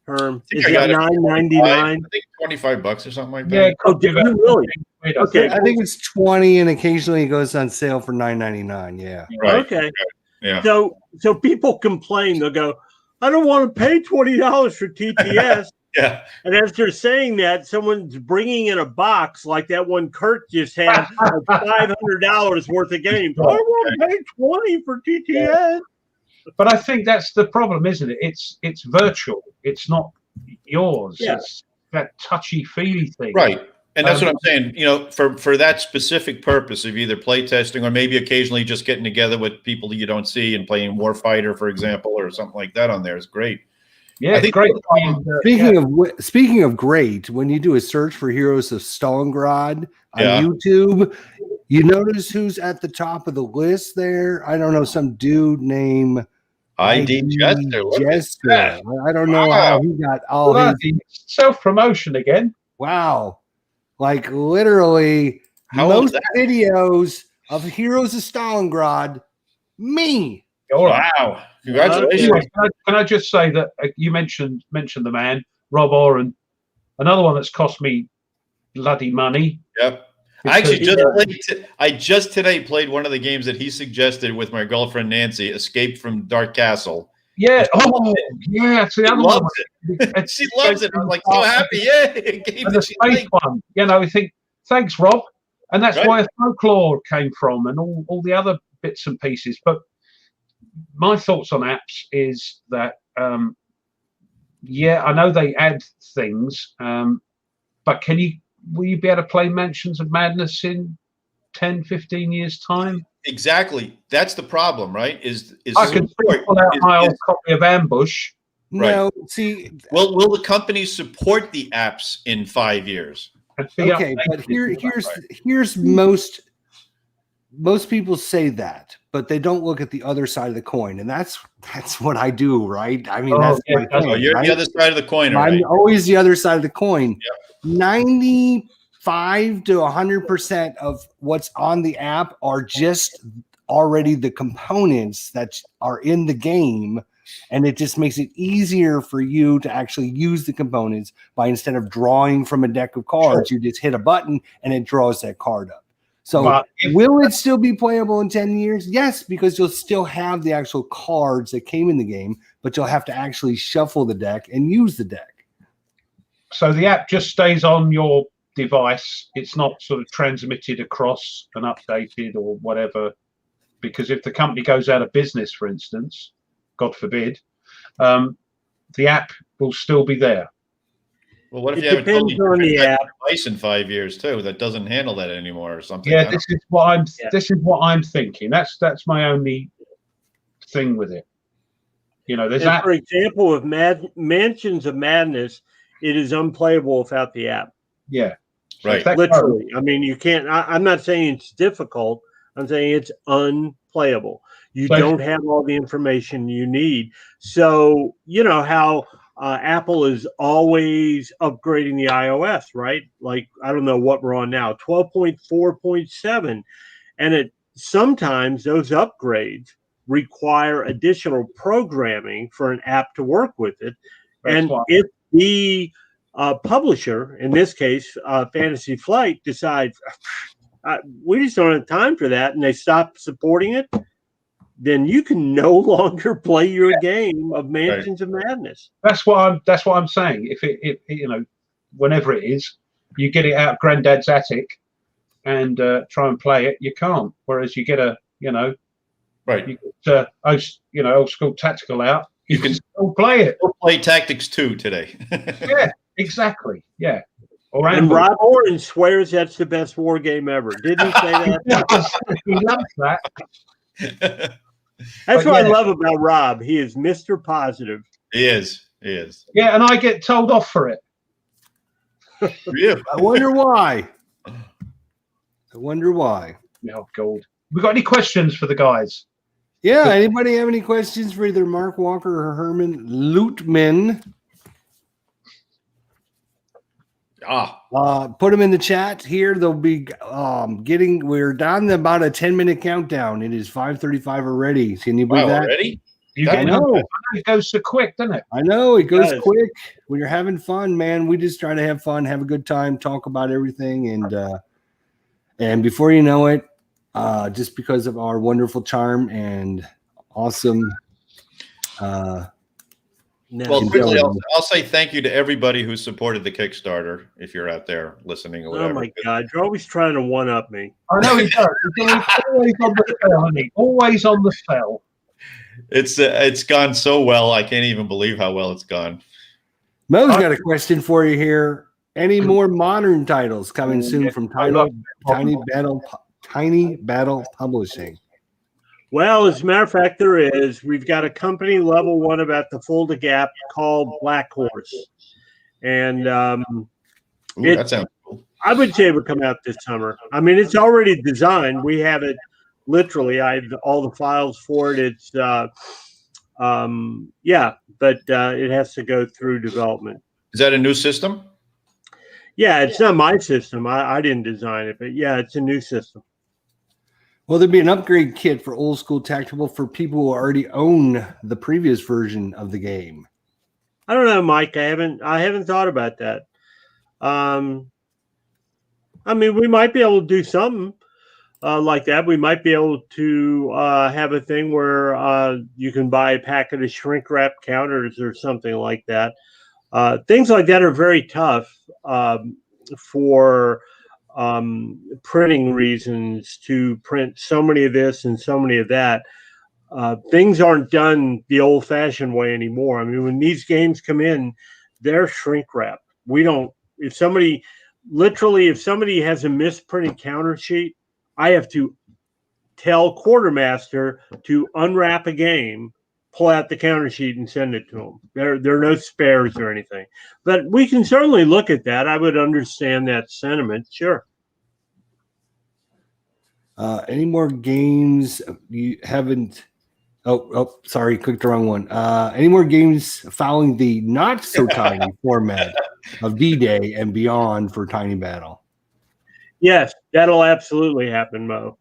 Herm? Is it $9.99? I think $25 or something like that. Yeah, oh, did you really? Okay, I think it's 20, and occasionally it goes on sale for $9.99. Yeah. Right. Okay. Right. Yeah. So people complain. They'll go, I don't want to pay $20 for TTS. Yeah. And as they're saying that, someone's bringing in a box like that one Kurt just had of $500 worth of games. I won't pay $20 for TTS. Yeah. But I think that's the problem, isn't it? It's virtual. It's not yours. Yeah. It's that touchy-feely thing. Right. And that's what I'm saying. You know, for that specific purpose of either playtesting or maybe occasionally just getting together with people that you don't see and playing Warfighter, for example, or something like that on there is great. Yeah, I think great. Speaking of great, when you do a search for Heroes of Stalingrad on YouTube, you notice who's at the top of the list there? I don't know, some dude named ID Jester. I don't know how he got all his self-promotion again. Wow. Like literally most videos of Heroes of Stalingrad, me. Wow. Congratulations. Anyway, can I just say that you mentioned the man, Rob Oren, another one that's cost me bloody money. Yep. I just today played one of the games that he suggested with my girlfriend Nancy, Escape from Dark Castle. Yeah. Oh, yeah. It's the other one. She loves it. I'm like so happy. Yeah. The space one. You know, I think, thanks, Rob. And that's where Folklore came from and all the other bits and pieces. But my thoughts on apps is that, I know they add things, but will you be able to play Mansions of Madness in 10, 15 years' time? Exactly. That's the problem, right? I can pull out my old copy of Ambush. No, see. Well, will the company support the apps in 5 years? Okay, but here's most people say that, but they don't look at the other side of the coin, and that's what I do, right? I mean, you're right? The other side of the coin. I'm right? always the other side of the coin. Yep. 95 to 100% of what's on the app are just already the components that are in the game, and it just makes it easier for you to actually use the components by, instead of drawing from a deck of cards, you just hit a button and it draws that card up. So will it still be playable in 10 years? Yes, because you'll still have the actual cards that came in the game, but you'll have to actually shuffle the deck and use the deck. So the app just stays on your device. It's not sort of transmitted across and updated or whatever. Because if the company goes out of business, for instance, God forbid, the app will still be there. Well, what if It you have a depends totally on the different app. device in 5 years too that doesn't handle that anymore or something? Yeah, this is what I'm thinking. That's my only thing with it. You know, there's For example, of Mansions of Madness, it is unplayable without the app. Yeah, so right. Literally. I mean, you can't. I'm not saying it's difficult. I'm saying it's unplayable. You don't have all the information you need. So you know how Apple is always upgrading the iOS, right? Like, I don't know what we're on now, 12.4.7. And sometimes those upgrades require additional programming for an app to work with it. And if the publisher, in this case, Fantasy Flight, decides we just don't have time for that, and they stop supporting it, then you can no longer play your game of Mansions of Madness. That's what I'm saying. If it you know, whenever it is, you get it out of Granddad's attic and try and play it, you can't. Whereas you get you get old school tactical out, you can still play it. We'll play Tactics 2 today. Yeah, exactly. Yeah. And Rob Oren swears that's the best war game ever. Didn't he say that? He loves that. That's what I love about Rob. He is Mr. Positive. He is. Yeah, and I get told off for it. Yeah. I wonder why. Oh, God. We got any questions for the guys? Yeah, anybody have any questions for either Mark Walker or Hermann Luttman? Put them in the chat here. They'll be we're down to about a 10-minute countdown. It is 5:35 already. Can you believe that? Already? I know. It goes so quick, doesn't it? I know, it goes quick. When you're having fun, man, we just try to have fun, have a good time, talk about everything, and before you know it, just because of our wonderful charm and awesome well, quickly, I'll say thank you to everybody who supported the Kickstarter. If you're out there listening or whatever. Oh my God, you're always trying to one up me. I know he does. He's always on the sell, honey. Always on the sell. It's gone so well. I can't even believe how well it's gone. Mo's got a question for you here. Any more modern titles coming soon from Tiny Battle Publishing? Well, as a matter of fact, there is. We've got a company level one about to fold a gap called Black Horse. And that sounds cool. I would say it would come out this summer. I mean, it's already designed. We have it literally. I have all the files for it. It's but it has to go through development. Is that a new system? Yeah, it's not my system. I didn't design it, but yeah, it's a new system. Will there be an upgrade kit for old school tactical for people who already own the previous version of the game? I don't know, Mike. I haven't thought about that. I mean, we might be able to do something like that. We might be able to have a thing where you can buy a packet of shrink wrap counters or something like that. Things like that are very tough for printing reasons, to print so many of this and so many of that. Things aren't done the old-fashioned way anymore. I mean, when these games come in, they're shrink wrapped. If somebody has a misprinted counter sheet, I have to tell Quartermaster to unwrap a game, pull out the counter sheet, and send it to them. There are no spares or anything. But we can certainly look at that. I would understand that sentiment. Sure. Any more games you haven't? Oh, sorry, clicked the wrong one. Any more games following the not so tiny format of D-Day and beyond for Tiny Battle? Yes, that'll absolutely happen, Mo.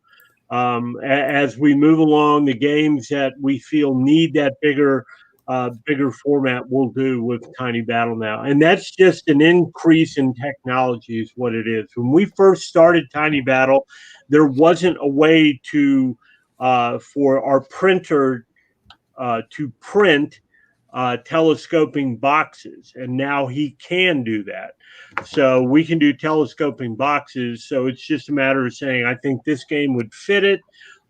As we move along, the games that we feel need that bigger bigger format we'll do with Tiny Battle now. And that's just an increase in technology is what it is. When we first started Tiny Battle, there wasn't a way to for our printer to print telescoping boxes, and now he can do that. So we can do telescoping boxes. So it's just a matter of saying, I think this game would fit it,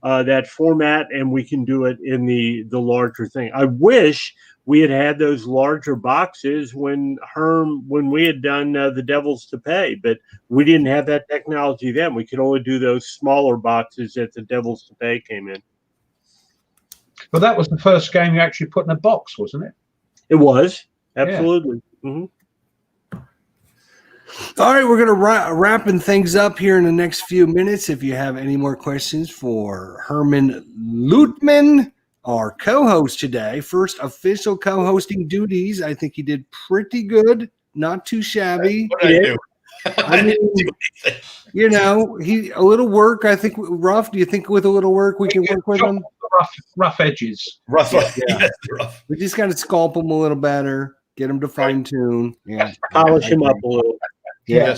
that format, and we can do it in the larger thing. I wish we had those larger boxes when we had done the Devils to Pay, but we didn't have that technology then. We could only do those smaller boxes that the Devils to Pay came in. But that was the first game you actually put in a box, wasn't it? It was. Absolutely. Yeah. Mm-hmm. All right, we're going to wrapping things up here in the next few minutes. If you have any more questions for Hermann Luttman, our co-host today, first official co-hosting duties. I think he did pretty good, not too shabby. What did I do? I mean, you know, a little work. I think rough. Do you think with a little work we can work with him? Rough edges. Rough. Yeah. Yes, rough. We just got to sculpt him a little better, get him to fine tune, Polish him up a little. Yeah.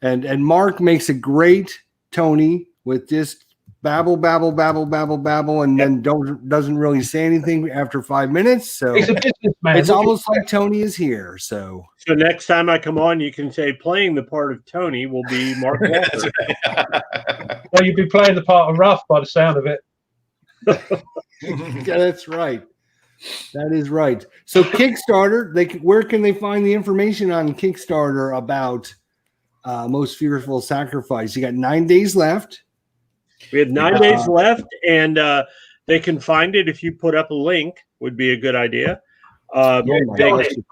And Mark makes a great Tony with just babble, and then doesn't really say anything after 5 minutes. So he's a businessman. It's almost like Tony is here. So next time I come on, you can say playing the part of Tony will be Mark Walker. Well, you'd be playing the part of Ruff by the sound of it. Yeah, that's right. That is right. So Kickstarter, where can they find the information on Kickstarter about Most Fearful Sacrifice? You got 9 days left. We had 9 days left, and they can find it if you put up a link. Would be a good idea. You're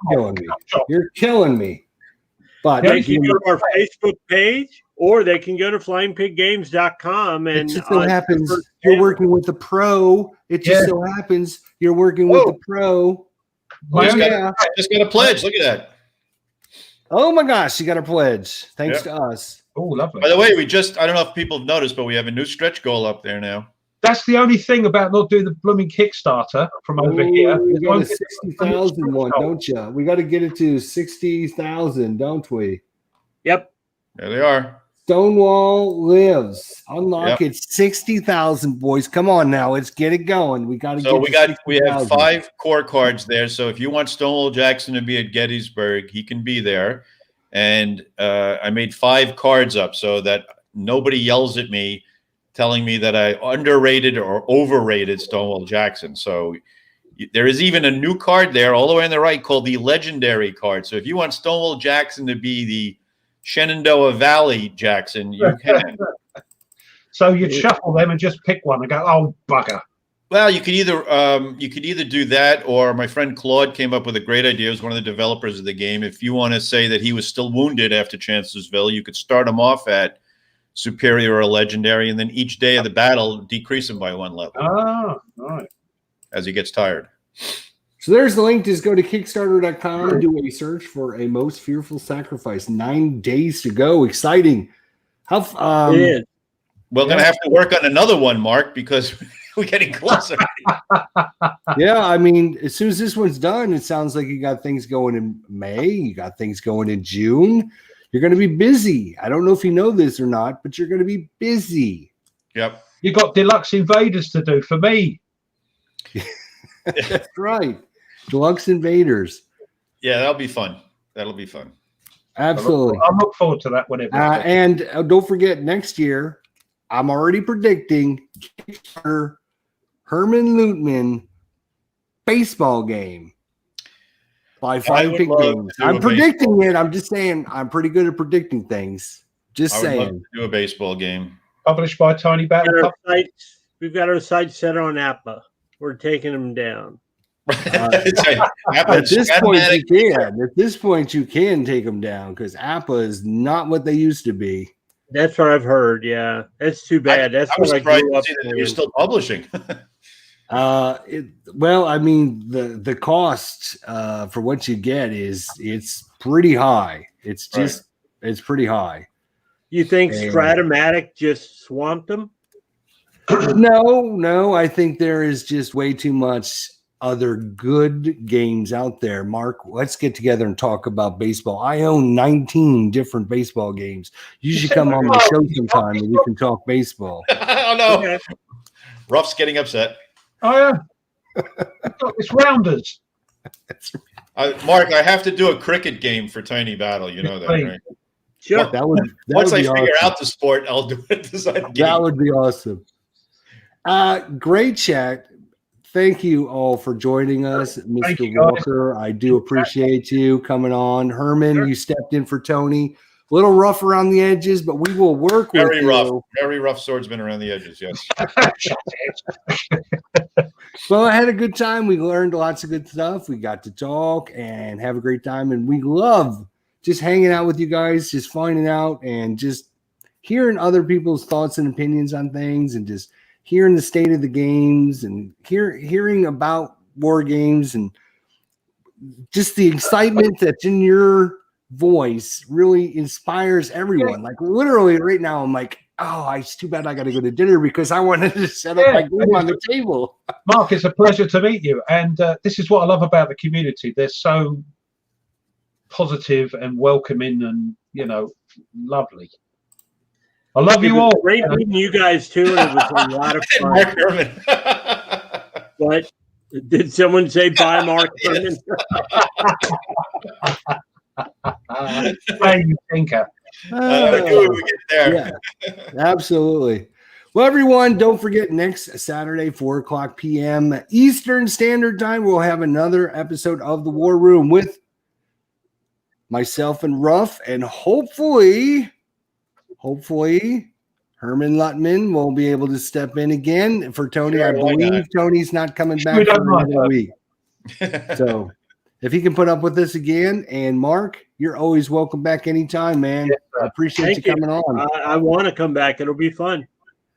killing me. You're killing me. But they can go to our Facebook page, or they can go to flyingpiggames.com. And it just so happens you're working with the pro. It just so happens you're working with the pro. Just got a pledge. Look at that. Oh my gosh, you got a pledge. Thanks to us. Oh, lovely. By the way, I don't know if people have noticed, but we have a new stretch goal up there now. That's the only thing about not doing the blooming Kickstarter from over here. You got a 60,000 one, don't you? We got to get it to 60,000, don't we? Yep. There they are. Stonewall lives. Unlock it. 60,000, boys. Come on now. Let's get it going. We got to we have 5 core cards there. So if you want Stonewall Jackson to be at Gettysburg, he can be there. And I made 5 cards up so that nobody yells at me telling me that I underrated or overrated Stonewall Jackson. So there is even a new card there all the way on the right called the Legendary card. So if you want Stonewall Jackson to be the Shenandoah Valley Jackson, you can. So you'd shuffle them and just pick one and go, oh, bugger. Well, you could either do that, or my friend Claude came up with a great idea. He was one of the developers of the game. If you want to say that he was still wounded after Chancellorsville, you could start him off at Superior or Legendary, and then each day of the battle decrease him by 1 level. Oh, right. As he gets tired. So there's the link. Just go to Kickstarter.com and do a search for a Most Fearful Sacrifice. 9 days to go. Exciting. It is. We're going to have to work on another one, Mark, because we're getting closer. Yeah, I mean, as soon as this one's done, it sounds like you got things going in May. You got things going in June. You're going to be busy. I don't know if you know this or not, but you're going to be busy. Yep. You got Deluxe Invaders to do for me. That's right. Deluxe Invaders. Yeah, that'll be fun. Absolutely. I look forward to that whenever. And don't forget, next year, I'm already predicting Kickstarter Hermann Luttman baseball game by Flying Pig Games. I'm predicting it. I'm just saying I'm pretty good at predicting things. Just saying. Love to do a baseball game. Published by Tiny Battle. We've got our sights set on APA. We're taking them down. At this point, you can. At this point, you can take them down because APA is not what they used to be. That's what I've heard. Yeah, that's too bad. That's I was what surprised I grew to up see that playing. you're still publishing. Well, I mean, the cost for what you get it's pretty high. It's just it's pretty high. You think Stratomatic just swamped them? No, I think there is just way too much other good games out there. Mark, let's get together and talk about baseball. I own 19 different baseball games. You should come on the show sometime and we can talk baseball. Oh no, Okay. Ruff's getting upset. Oh yeah, it's rounders. Mark, I have to do a cricket game for Tiny Battle. You know that, right? Sure. Once I be figure awesome. out the sport, I'll do it. That would be awesome. Great chat. Thank you all for joining us, Thank Mr. you, guys. Walker. I do appreciate you coming on. Herman, Sure. you stepped in for Tony. A little rough around the edges, but we will work with you. Very rough swordsman around the edges. Yes. Well, I had a good time. We learned lots of good stuff. We got to talk and have a great time. And we love just hanging out with you guys, just finding out and just hearing other people's thoughts and opinions on things and just hearing the state of the games and hearing about war games and just the excitement that's in your voice really inspires everyone. Like literally right now, I'm like, oh, it's too bad I got to go to dinner because I wanted to set up my game on the table. Mark, it's a pleasure to meet you. And this is what I love about the community. They're so positive and welcoming and, lovely. I love you all. Great meeting you guys, too. And it was a lot of fun. Mark Herman. What? Did someone say bye, Mark Herman? Hey, you thinker. We get there. Yeah, absolutely. Well, everyone, don't forget next Saturday, 4:00 p.m. Eastern Standard Time, we'll have another episode of The War Room with myself and Ruff, and hopefully, Herman Luttman will be able to step in again for Tony. Sure, I believe Tony's not coming back for another week. So if he can put up with this again, and Mark, you're always welcome back anytime, man. Yes, I appreciate you coming on. I want to come back. It'll be fun.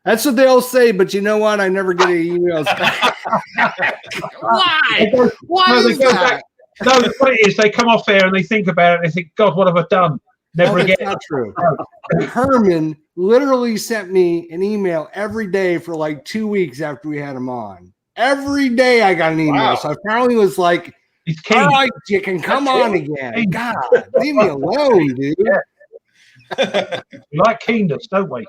That's what they all say, but you know what? I never get any emails back. Why? Why is that? No, the point is they come off there and they think about it and they think, God, what have I done? Never That's again. not true. Herman literally sent me an email every day for like 2 weeks after we had him on. Every day I got an email. Wow. So I finally was like, He's keen. all right, you can come on again. God, leave me alone, dude. Yeah. We like keenness, don't we?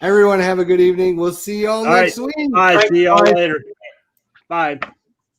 Everyone have a good evening. We'll see y'all All next week. Bye. Thanks, See y'all bye. later. Bye.